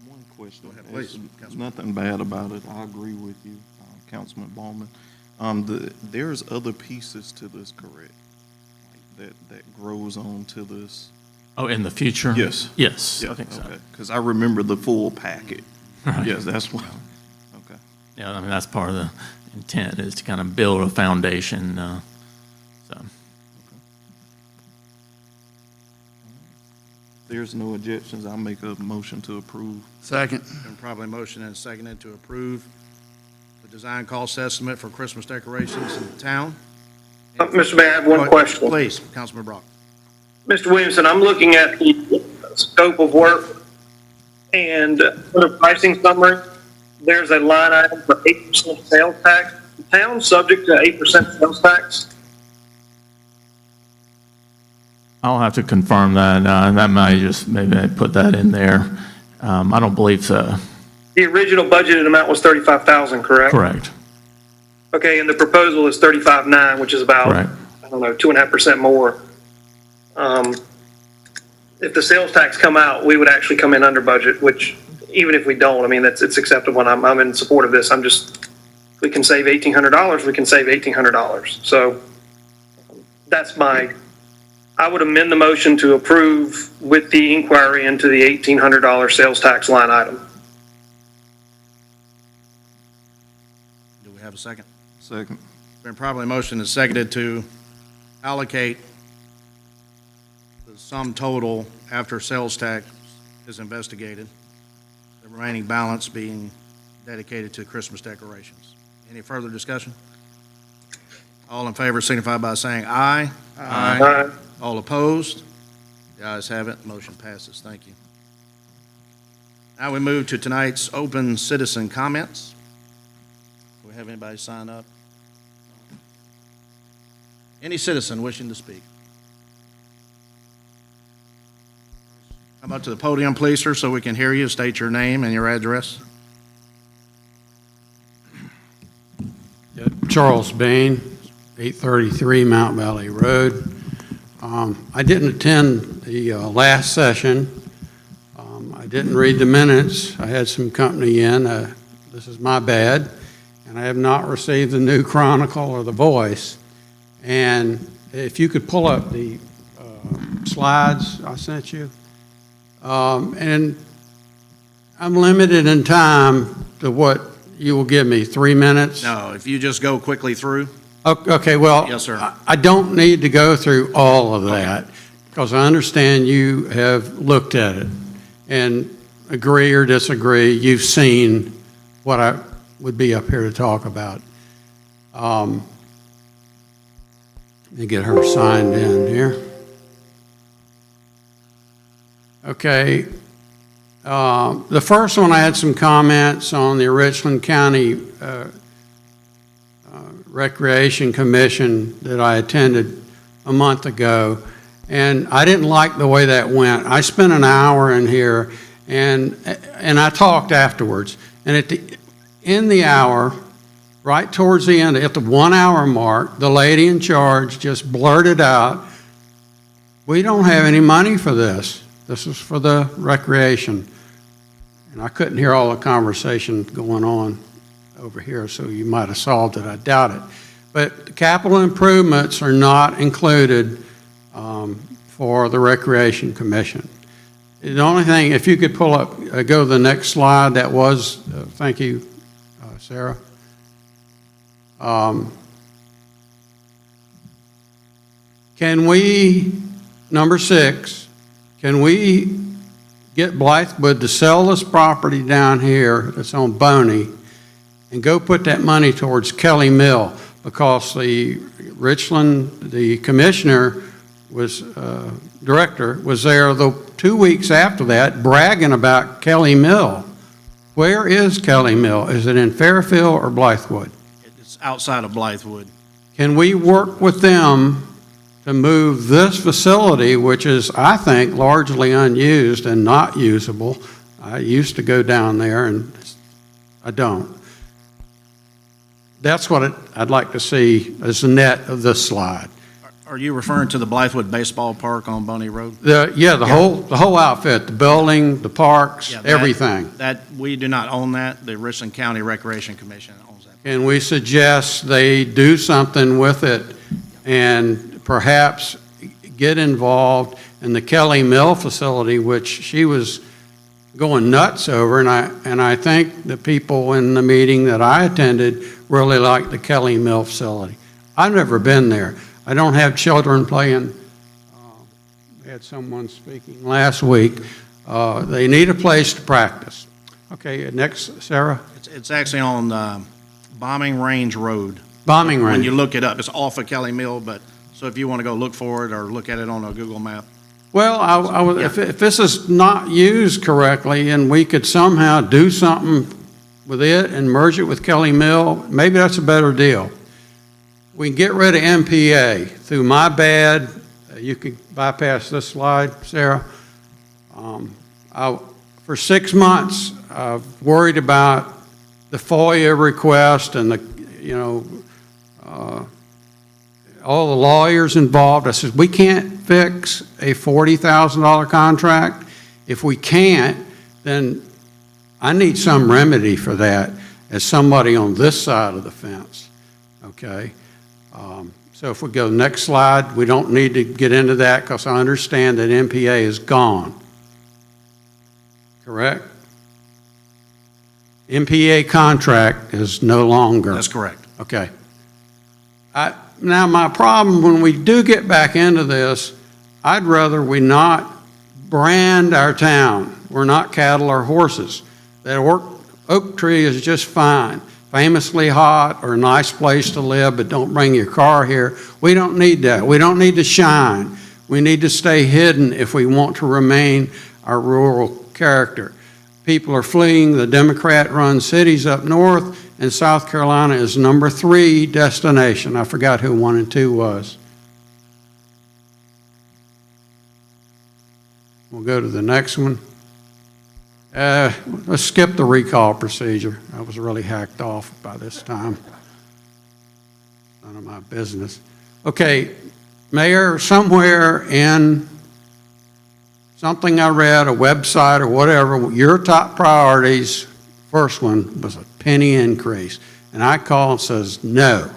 One question. Go ahead, please, There's Councilman. nothing bad about it. I agree with you, Councilman Ballman. There's other pieces to this, correct? Like that grows on to this? Oh, in the future? Yes. Yes, I think so. Because I remember the full packet. Right. Yes, that's what, okay. Yeah, I mean, that's part of the intent, is to kind of build a foundation, so. There's no objections. I'll make a motion to approve. Second. Been probably motion and seconded to approve the design cost estimate for Christmas decorations in town. Mr. Mayor, I have one question. Please, Councilman Brock. Mr. Williamson, I'm looking at the scope of work, and for the pricing summary, there's a line item for 8% sales tax. The town subject to 8% sales tax? I'll have to confirm that. That might just, maybe I put that in there. I don't believe so. The original budgeted amount was 35,000, correct? Correct. Okay, and the proposal is 35.9, which is about, Correct. I don't know, 2.5% more. If the sales tax come out, we would actually come in under budget, which even if we don't, I mean, it's acceptable, and I'm in support of this. I'm just, we can save $1,800, we can save $1,800. So that's I would amend the motion to approve with the inquiry into the $1,800 sales tax line item. Do we have a second? Second. Been probably motion and seconded to allocate the sum total after sales tax is investigated, the remaining balance being dedicated to Christmas decorations. Any further discussion? All in favor signify by saying aye. Aye. All opposed? The ayes have it, motion passes. Thank you. Now we move to tonight's open citizen comments. Do we have anybody sign up? Any citizen wishing to speak? Come up to the podium, please, sir, so we can hear you. State your name and your address. Charles Bain, 833 Mount Valley Road. I didn't attend the last session. I didn't read the minutes. I had some company in. This is my bad. And I have not received the new Chronicle or the Voice. And if you could pull up the slides I sent you. And I'm limited in time to what you will give me, 3 minutes? No, if you just go quickly through. Okay, well. Yes, sir. I don't need to go through all of that. because I understand you have looked at it, and agree or disagree, you've seen what I would be up here to talk about. Let me get her signed in here. Okay. The first one, I had some comments on the Richland County Recreation Commission that I attended a month ago, and I didn't like the way that went. I spent an hour in here, and I talked afterwards. And in the hour, right towards the end, at the 1 hour mark, the lady in charge just blurted out, "We don't have any money for this. This is for the recreation." And I couldn't hear all the conversation going on over here, so you might have solved it. I doubt it. But the capital improvements are not included for the Recreation Commission. The only thing, if you could pull up, go to the next slide, that was, thank you, Sarah. Can we, number 6, can we get Blythewood to sell this property down here that's on Boney and go put that money towards Kelly Mill? Because the Richland, the commissioner was, director, was there the 2 weeks after that bragging about Kelly Mill. Where is Kelly Mill? Is it in Fairfield or Blythewood? It's outside of Blythewood. Can we work with them to move this facility, which is, I think, largely unused and not usable? I used to go down there, and I don't. That's what I'd like to see as the net of this slide. Are you referring to the Blythewood Baseball Park on Boney Road? The whole outfit, the building, the parks, Yeah, that- everything. That, we do not own that. The Richland County Recreation Commission owns that. And we suggest they do something with it and perhaps get involved in the Kelly Mill facility, which she was going nuts over, and I think the people in the meeting that I attended really liked the Kelly Mill facility. I've never been there. I don't have children playing. We had someone speaking last week. They need a place to practice. Okay, next, Sarah. It's actually on Bombing Range Road. Bombing When range. you look it up, it's off of Kelly Mill, but, so if you want to go look for it or look at it on a Google map. Well, if this is not used correctly and we could somehow do something with it and merge it with Kelly Mill, maybe that's a better deal. We can get rid of MPA through my bad. You can bypass this slide, Sarah. For 6 months, I've worried about the FOIA request and all the lawyers involved. I said, we can't fix a $40,000 contract. If we can't, then I need some remedy for that as somebody on this side of the fence, okay? So if we go next slide, we don't need to get into that because I understand that MPA is gone. Correct? MPA contract is no longer. That's correct. Okay. Now, my problem, when we do get back into this, I'd rather we not brand our town. We're not cattle or horses. That oak tree is just fine. Famously hot or a nice place to live, but don't bring your car here. We don't need that. We don't need to shine. We need to stay hidden if we want to remain our rural character. People are fleeing the Democrat-run cities up north, and South Carolina is number 3 destination. I forgot who 1 and 2 was. We'll go to the next one. Let's skip the recall procedure. I was really hacked off by this time. None of my business. Okay, Mayor, somewhere in something I read, a website or whatever, your top priorities, first one was a penny increase. And I call and says, no,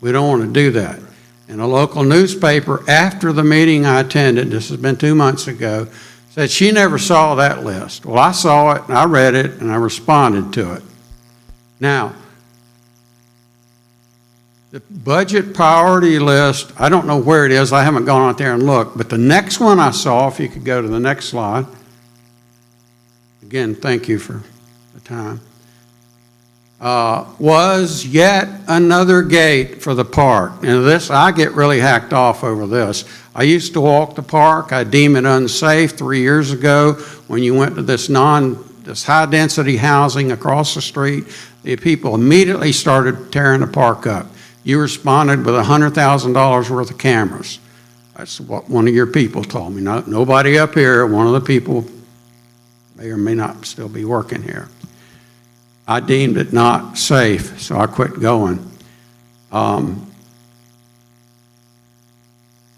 we don't want to do that. And a local newspaper, after the meeting I attended, this has been 2 months ago, said she never saw that list. Well, I saw it, and I read it, and I responded to it. Now, The budget priority list, I don't know where it is, I haven't gone out there and looked, but the next one I saw, if you could go to the next slide. Again, thank you for the time. Was yet another gate for the park. And this, I get really hacked off over this. I used to walk the park. I deem it unsafe 3 years ago when you went to this high-density housing across the street. The people immediately started tearing the park up. You responded with $100,000 worth of cameras. That's what one of your people told me. Nobody up here, one of the people may or may not still be working here. I deemed it not safe, so I quit going.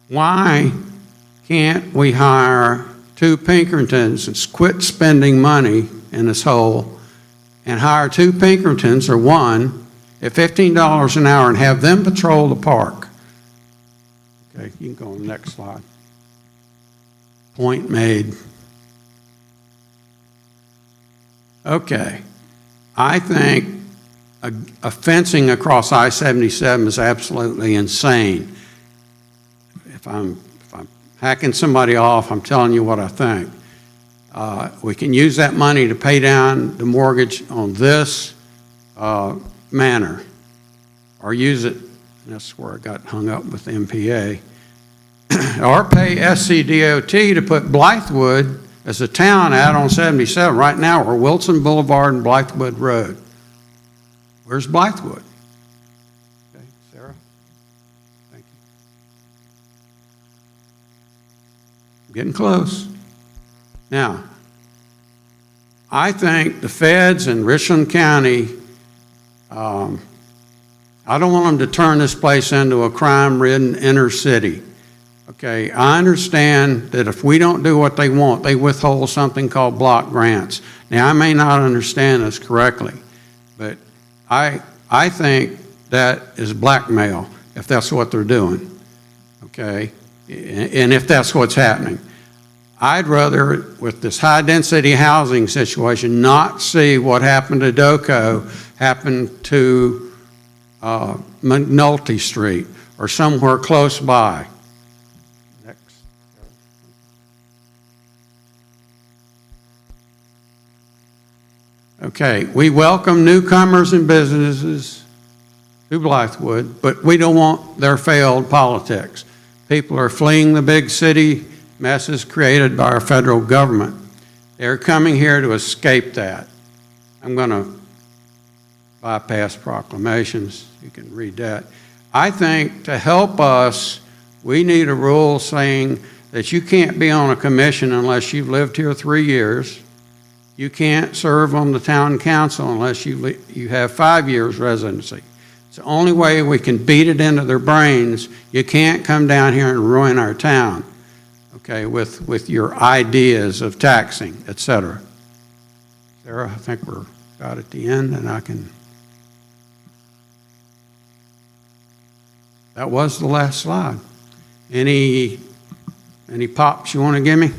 Why can't we hire 2 Pinkertons and quit spending money in this hole and hire 2 Pinkertons or 1 at $15 an hour and have them patrol the park? Okay, you can go on the next slide. Point made. Okay. I think a fencing across I-77 is absolutely insane. If I'm hacking somebody off, I'm telling you what I think. We can use that money to pay down the mortgage on this manor, or use it, that's where I got hung up with the MPA, or pay SCDOT to put Blythewood as a town out on 77. Right now, we're Wilson Boulevard and Blythewood Road. Where's Blythewood? Okay, Sarah? Thank you. I'm getting close. Now, I think the feds in Richland County, I don't want them to turn this place into a crime-ridden inner city. Okay, I understand that if we don't do what they want, they withhold something called block grants. Now, I may not understand this correctly, but I think that is blackmail if that's what they're doing, okay? And if that's what's happening. I'd rather, with this high-density housing situation, not see what happened to Doco happen to McNulty Street or somewhere close by. Next. Okay, we welcome newcomers and businesses to Blythewood, but we don't want their failed politics. People are fleeing the big city messes created by our federal government. They're coming here to escape that. I'm going to bypass proclamations. You can read that. I think to help us, we need a rule saying that you can't be on a commission unless you've lived here 3 years. You can't serve on the town council unless you have 5 years residency. It's the only way we can beat it into their brains. You can't come down here and ruin our town, okay, with your ideas of taxing, et cetera. Sarah, I think we're about at the end, and I can... That was the last slide. Any pops you want to give me?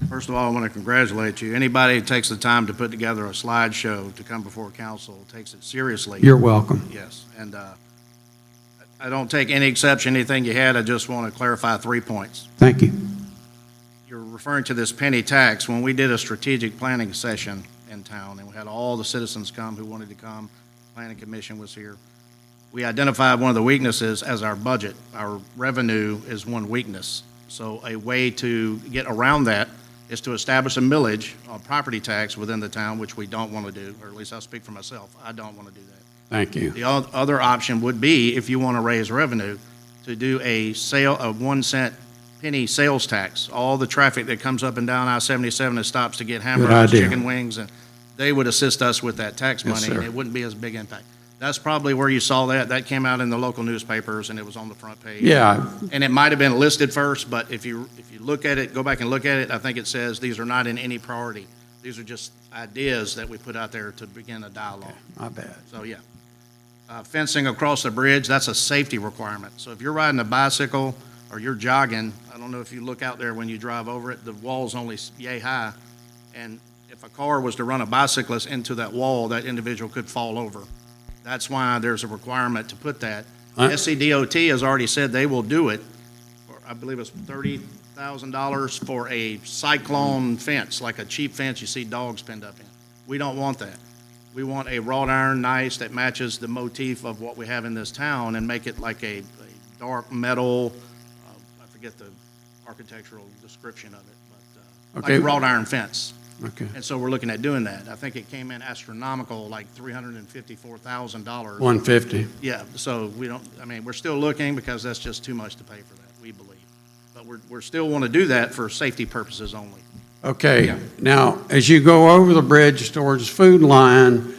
First of all, I want to congratulate you. Anybody who takes the time to put together a slideshow to come before council takes it seriously. You're welcome. Yes, and I don't take any exception to anything you had. I just want to clarify 3 points. Thank you. You're referring to this penny tax. When we did a strategic planning session in town, and we had all the citizens come who wanted to come, planning commission was here, we identified one of the weaknesses as our budget. Our revenue is one weakness. So a way to get around that is to establish a millage on property tax within the town, which we don't want to do, or at least I'll speak for myself. I don't want to do that. Thank you. The other option would be, if you want to raise revenue, to do a 1 cent penny sales tax. All the traffic that comes up and down I-77 and stops to get hamburgers, idea. chicken wings, and they would assist us with that tax Yes, money, and sir. it wouldn't be as big impact. That's probably where you saw that. That came out in the local newspapers, and it was on the front page. Yeah, And it might have been listed first, but if you look at it, go back and look at it, I think it says these are not in any priority. These are just ideas that we put out there to begin a dialogue. my bad. So, yeah. Fencing across the bridge, that's a safety requirement. So if you're riding a bicycle or you're jogging, I don't know if you look out there when you drive over it, the wall's only yay high. And if a car was to run a bicyclist into that wall, that individual could fall over. That's why there's a requirement to put that. I- SCDOT has already said they will do it, for, I believe it's $30,000 for a cyclone fence, like a cheap fence you see dogs pinned up in. We don't want that. We want a wrought iron nice that matches the motif of what we have in this town and make it like a dark metal, I forget the architectural description of it, but like Okay. a wrought iron fence. Okay. And so we're looking at doing that. I think it came in astronomical, like $354,000. 150. Yeah, so we don't, I mean, we're still looking because that's just too much to pay for that, we believe. But we're still want to do that for safety purposes only. Okay, Yeah. now, as you go over the bridge towards Food Line,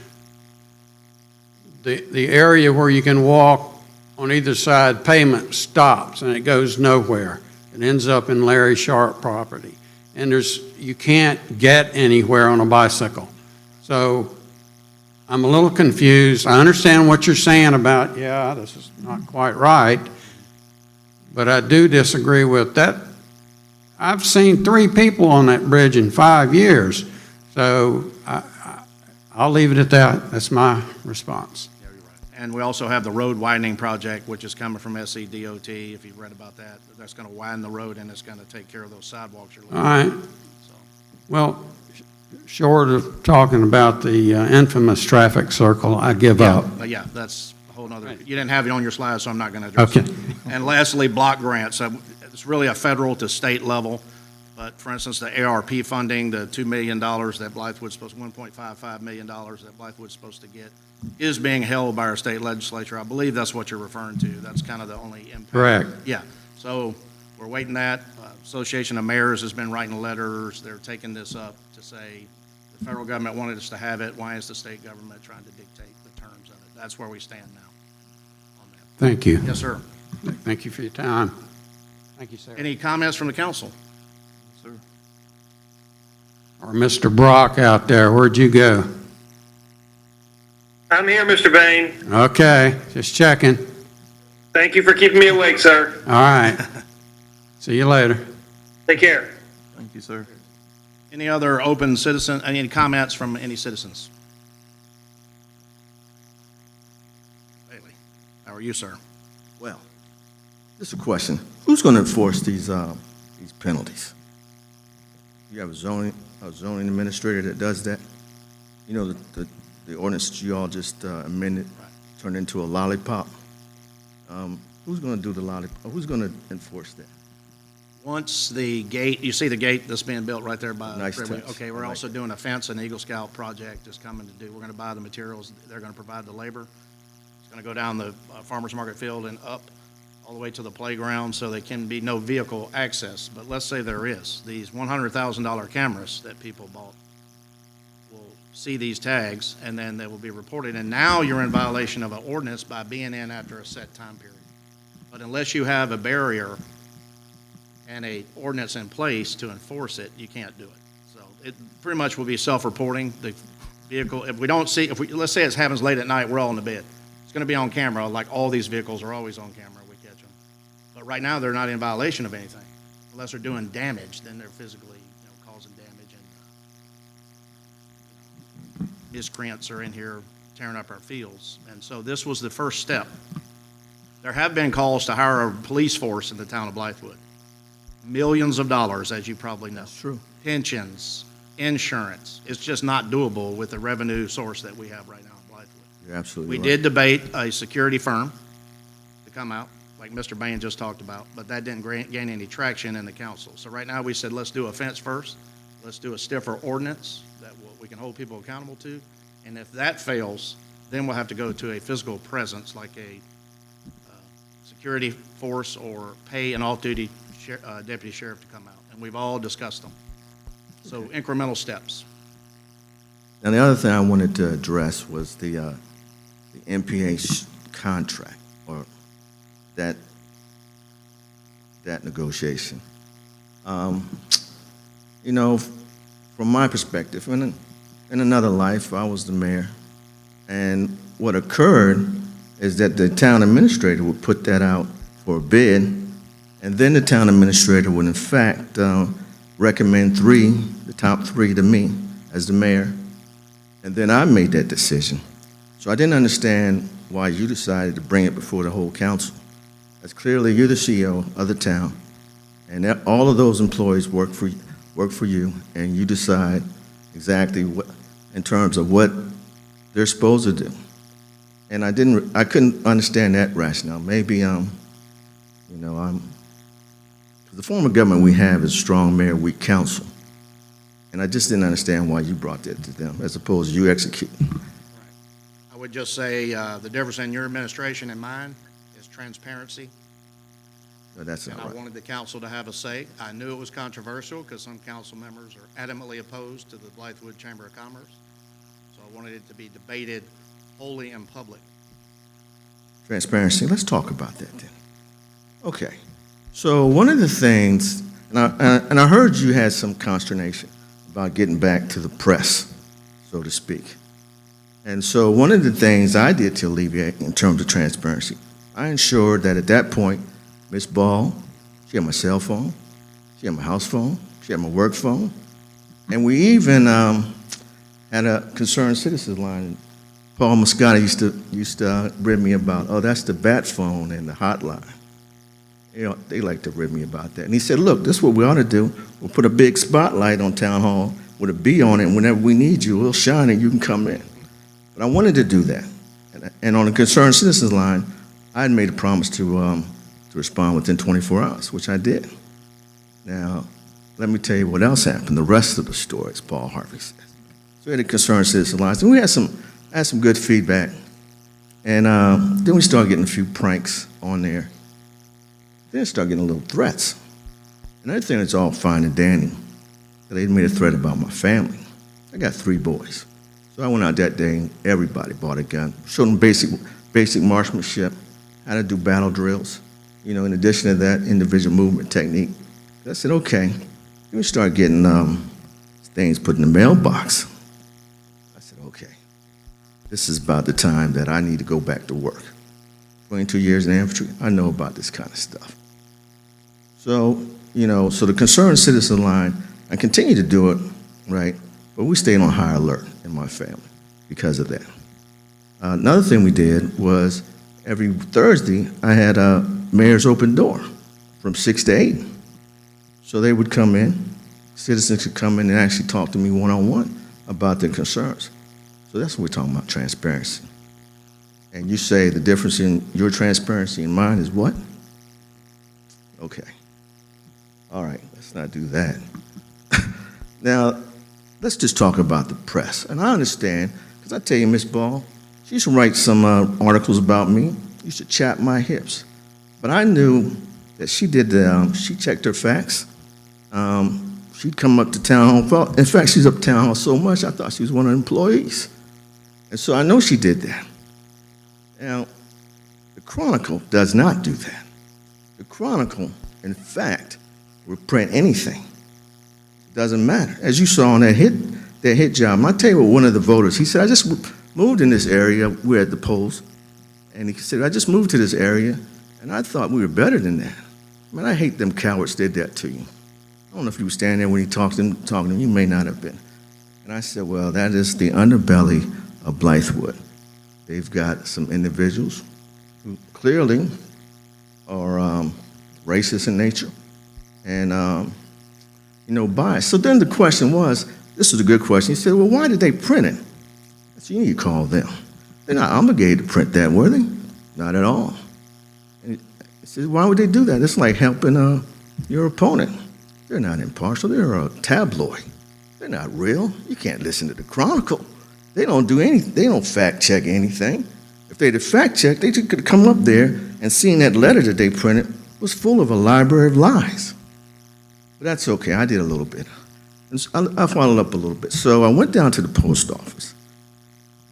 the area where you can walk on either side, pavement stops and it goes nowhere. It ends up in Larry Sharp property. And you can't get anywhere on a bicycle. So I'm a little confused. I understand what you're saying about, yeah, this is not quite right, but I do disagree with that. I've seen 3 people on that bridge in 5 years, so I'll leave it at that. That's my response. Yeah, you're right. And we also have the road widening project, which is coming from SCDOT, if you've read about that. That's going to widen the road and it's going to take care of those sidewalks you're looking All at. right, So, well, short of talking about the infamous traffic circle, I give up. but yeah, that's a whole nother, you didn't have it on your slide, so I'm not going to address it. Okay. And lastly, block grants. It's really a federal to state level, but for instance, the ARP funding, the $2 million that Blythewood's supposed, $1.55 million that Blythewood's supposed to get, is being held by our state legislature. I believe that's what you're referring to. That's kind of the only impact. Correct. Yeah, so we're waiting that. Association of Mayors has been writing letters. They're taking this up to say, the federal government wanted us to have it. Why is the state government trying to dictate the terms of it? That's where we stand now on that. Thank you. Yes, sir. Thank you for your time. Thank you, sir. Any comments from the council? Sir. Or Mr. Brock out there, where'd you go? I'm here, Mr. Bain. Okay, just checking. Thank you for keeping me awake, sir. All right. See you later. Take care. Thank you, sir. Any other open citizen, any comments from any citizens? Bailey, how are you, sir? Well, just a question. Who's going to enforce these penalties? You have a zoning administrator that does that? You know, the ordinance that you all just amended, turned into a lollipop. Who's going to do the lollipop? Who's going to enforce that? Once the gate, you see the gate that's being built right there by the Nice freeway? touch. Okay, we're I like also it. doing a fence, an Eagle Scout project is coming to do. We're going to buy the materials. They're going to provide the labor. It's going to go down the farmer's market field and up all the way to the playground, so there can be no vehicle access. But let's say there is. These $100,000 cameras that people bought will see these tags, and then they will be reported. And now you're in violation of an ordinance by being in after a set time period. But unless you have a barrier and a ordinance in place to enforce it, you can't do it. So it pretty much will be self-reporting. The vehicle, if we don't see, let's say it happens late at night, we're all in the bed. It's going to be on camera, like all these vehicles are always on camera, we catch them. But right now, they're not in violation of anything. Unless they're doing damage, then they're physically, causing damage. And miscreants are in here tearing up our fields. And so this was the first step. There have been calls to hire a police force in the town of Blythewood. Millions of dollars, as you probably know. That's true. Pensions, insurance. It's just not doable with the revenue source that we have right now in Blythewood. You're absolutely We right. did debate a security firm to come out, like Mr. Bain just talked about, but that didn't gain any traction in the council. So right now, we said, let's do a fence first. Let's do a stiffer ordinance that we can hold people accountable to. And if that fails, then we'll have to go to a physical presence, like a security force, or pay an off-duty deputy sheriff to come out. And we've all discussed them. So incremental steps. Now, the other thing I wanted to address was the MPA contract, or that negotiation. You know, from my perspective, in another life, I was the mayor, and what occurred is that the town administrator would put that out for a bid, and then the town administrator would, in fact, recommend the top three to me as the mayor, and then I made that decision. So I didn't understand why you decided to bring it before the whole council. As clearly, you're the CEO of the town, and all of those employees work for you, and you decide exactly what, in terms of what they're supposed to do. And I couldn't understand that rationale. Maybe, the form of government we have is strong mayor, weak council. And I just didn't understand why you brought that to them, as opposed to you executing. I would just say, the difference in your administration and mine is transparency. No, that's And not I right. wanted the council to have a say. I knew it was controversial because some council members are adamantly opposed to the Blythewood Chamber of Commerce. So I wanted it to be debated wholly in public. Transparency, let's talk about that then. Okay, so one of the things, and I heard you had some consternation about getting back to the press, so to speak. And so one of the things I did to alleviate in terms of transparency, I ensured that at that point, Ms. Ball, she had my cell phone, she had my house phone, she had my work phone, and we even had a concerned citizens line. Paul Moscata used to rib me about, oh, that's the bat phone and the hotline. You know, they like to rib me about that. And he said, look, this is what we ought to do. We'll put a big spotlight on Town Hall with a B on it, and whenever we need you, we'll shine and you can come in. But I wanted to do that. And on the concerned citizens line, I had made a promise to respond within 24 hours, which I did. Now, let me tell you what else happened. The rest of the story, as Paul Harvey says. So we had a concerned citizens line, and we had some good feedback. And then we started getting a few pranks on there. Then I started getting little threats. And I think it's all fine and dandy. They made a threat about my family. I got 3 boys. So I went out that day and everybody bought a gun. Showed them basic marksmanship, how to do battle drills. You know, in addition to that, individual movement technique. I said, okay. Then we started getting things put in the mailbox. I said, okay. This is about the time that I need to go back to work. 22 years in infantry, I know about this kind of stuff. So, so the concerned citizen line, I continue to do it, right? But we stayed on high alert in my family because of that. Another thing we did was every Thursday, I had a mayor's open door from 6 to 8. So they would come in, citizens could come in and actually talk to me one-on-one about their concerns. So that's what we're talking about, transparency. And you say the difference in your transparency and mine is what? Okay. All right, let's not do that. Now, let's just talk about the press. And I understand, because I tell you, Miss Ball, she used to write some articles about me, used to chap my hips. But I knew that she did she checked her facts. She'd come up to town hall. In fact, she's up town hall so much, I thought she was one of the employees. And so I know she did that. Now, the Chronicle does not do that. The Chronicle, in fact, will print anything. It doesn't matter. As you saw on that hit job, and I tell you what, one of the voters, he said, I just moved in this area, we're at the polls, and he said, I just moved to this area, and I thought we were better than that. Man, I hate them cowards did that to you. I don't know if you were standing there when he talked to them, you may not have been. And I said, well, that is the underbelly of Blythewood. They've got some individuals who clearly are racist in nature and, biased. So then the question was, this was a good question. He said, well, why did they print it? I said, you need to call them. They're not obligated to print that, were they? Not at all. And he said, why would they do that? It's like helping your opponent. They're not impartial. They're a tabloid. They're not real. You can't listen to the Chronicle. They don't do anything. They don't fact check anything. If they'd have fact checked, they just could have come up there and seen that letter that they printed was full of a library of lies. But that's okay. I did a little bit. And so I followed up a little bit. So I went down to the post office,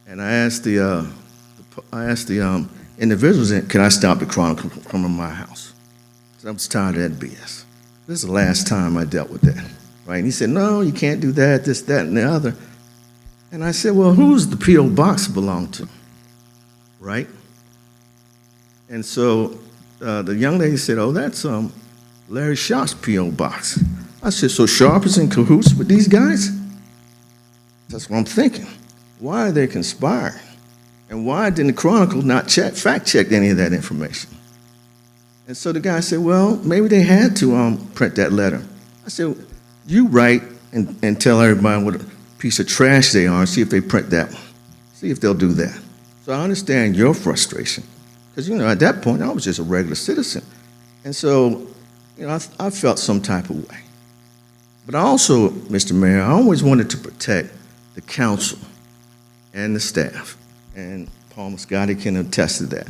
and I asked the individuals, can I stop the Chronicle from coming to my house? Because I was tired of that BS. This is the last time I dealt with that, right? And he said, no, you can't do that, this, that, and the other. And I said, well, who's the P.O. box belong to, right? And so the young lady said, oh, that's Larry Sharp's P.O. box. I said, so Sharp is in cahoots with these guys? That's what I'm thinking. Why are they conspiring? And why didn't the Chronicle not fact check any of that information? And so the guy said, well, maybe they had to print that letter. I said, you write and tell everybody what a piece of trash they are and see if they print that one. See if they'll do that. So I understand your frustration. Because, at that point, I was just a regular citizen. And so, I felt some type of way. But I also, Mr. Mayor, I always wanted to protect the council and the staff. And Paul Muscati can attest to that.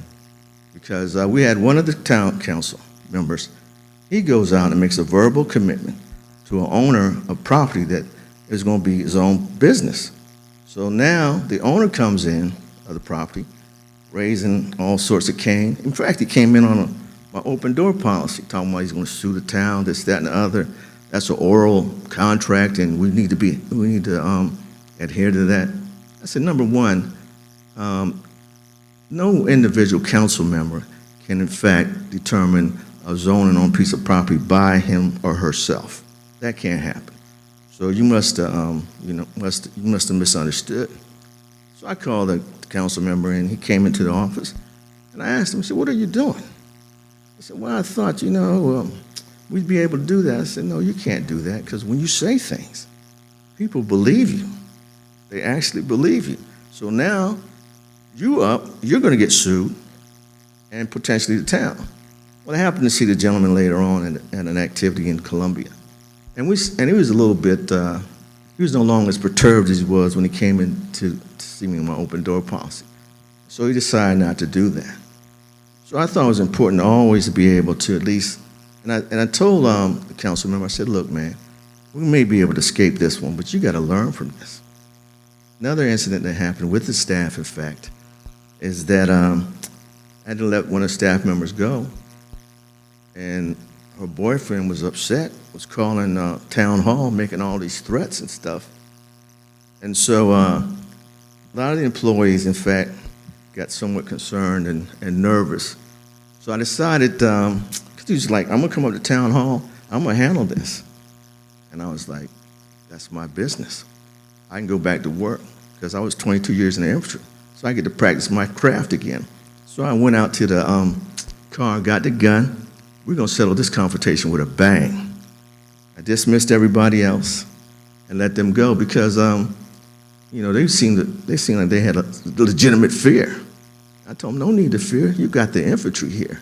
Because we had one of the town council members, he goes out and makes a verbal commitment to an owner of property that is going to be his own business. So now the owner comes in of the property, raising all sorts of cane. In fact, he came in on my open door policy, talking about he's going to sue the town, this, that, and the other. That's an oral contract, and we need to adhere to that. I said, number one, no individual council member can in fact determine a zoning on a piece of property by him or herself. That can't happen. So you must have misunderstood. So I called the council member, and he came into the office, and I asked him, I said, what are you doing? He said, well, I thought, we'd be able to do that. I said, no, you can't do that, because when you say things, people believe you. They actually believe you. So now, you're going to get sued, and potentially the town. Well, I happened to see the gentleman later on at an activity in Columbia. And he was a little bit, he was no longer as perturbed as he was when he came in to see me in my open door policy. So he decided not to do that. So I thought it was important to always be able to at least, and I told the council member, I said, look, man, we may be able to escape this one, but you got to learn from this. Another incident that happened with the staff, in fact, is that I had to let one of the staff members go, and her boyfriend was upset, was calling town hall, making all these threats and stuff. And so a lot of the employees, in fact, got somewhat concerned and nervous. So I decided, because he was like, I'm going to come up to town hall, I'm going to handle this. And I was like, that's my business. I can go back to work, because I was 22 years in the infantry, so I get to practice my craft again. So I went out to the car, got the gun. We're going to settle this confrontation with a bang. I dismissed everybody else and let them go because, they seemed like they had a legitimate fear. I told them, no need to fear. You got the infantry here.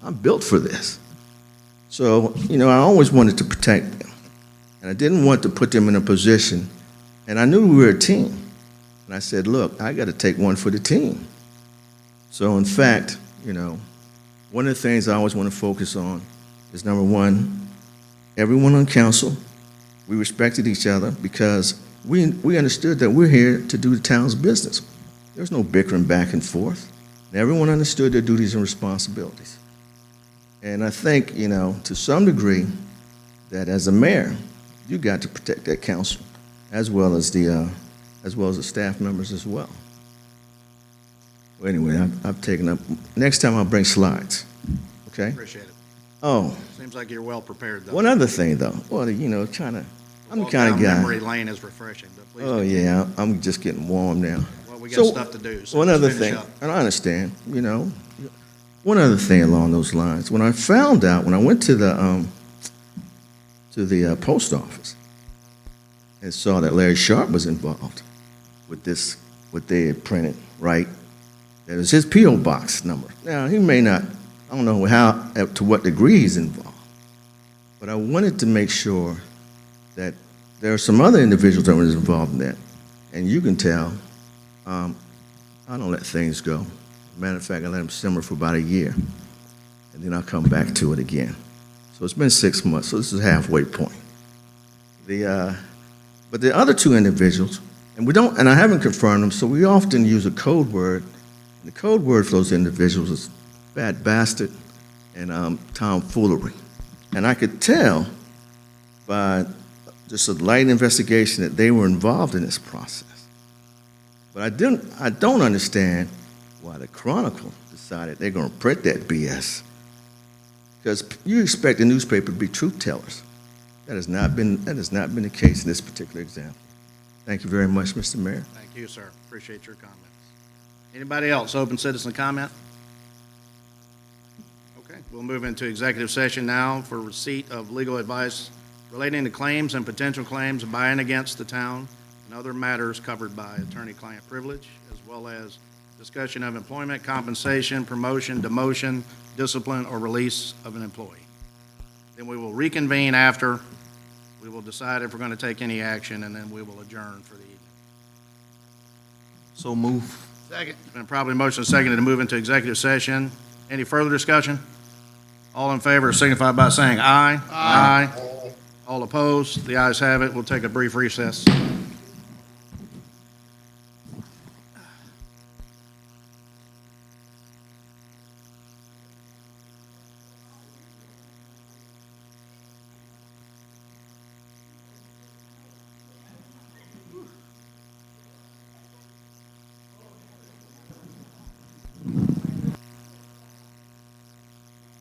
I'm built for this. So, I always wanted to protect them. And I didn't want to put them in a position, and I knew we were a team. And I said, look, I got to take one for the team. So, in fact, one of the things I always want to focus on is, number one, everyone on council, we respected each other because we understood that we're here to do the town's business. There's no bickering back and forth. And everyone understood their duties and responsibilities. And I think, to some degree, that as a mayor, you got to protect that council as well as the staff members as well. Well, anyway, I've taken up. Next time I'll bring slides. Okay? Appreciate it. Oh, Seems like you're well prepared, though. one other thing though. Well, I'm the Walk kind of down guy. Memory lane is refreshing, but please. Oh continue. yeah, I'm just getting warm now. Well, we got stuff to do, so one let's other finish thing, up. and I understand. One other thing along those lines. When I found out, when I went to the post office and saw that Larry Sharp was involved with this, what they had printed, right? That was his P.O. box number. Now, he may not, I don't know to what degree he's involved, but I wanted to make sure that there are some other individuals that were involved in that. And you can tell, I don't let things go. Matter of fact, I let them simmer for about a year, and then I'll come back to it again. So it's been 6 months, so this is a halfway point. But the other two individuals, and I haven't confirmed them, so we often use a code word. The code word for those individuals is bad bastard and tomfoolery. And I could tell by just a light investigation that they were involved in this process. But I don't understand why the Chronicle decided they're going to print that BS. Because you expect the newspaper to be truth tellers. That has not been the case in this particular example. Thank you very much, Mr. Mayor. Thank you, sir. Appreciate your comments. Anybody else, open citizen comment? Okay, we'll move into executive session now for receipt of legal advice relating to claims and potential claims by and against the town and other matters covered by attorney-client privilege, as well as discussion of employment, compensation, promotion, demotion, discipline, or release of an employee. Then we will reconvene after. We will decide if we're going to take any action, and then we will adjourn for the evening. So move. Second. It's been probably motion seconded to move into executive session. Any further discussion? All in favor signify by saying aye. Aye. All opposed? The ayes have it. We'll take a brief recess.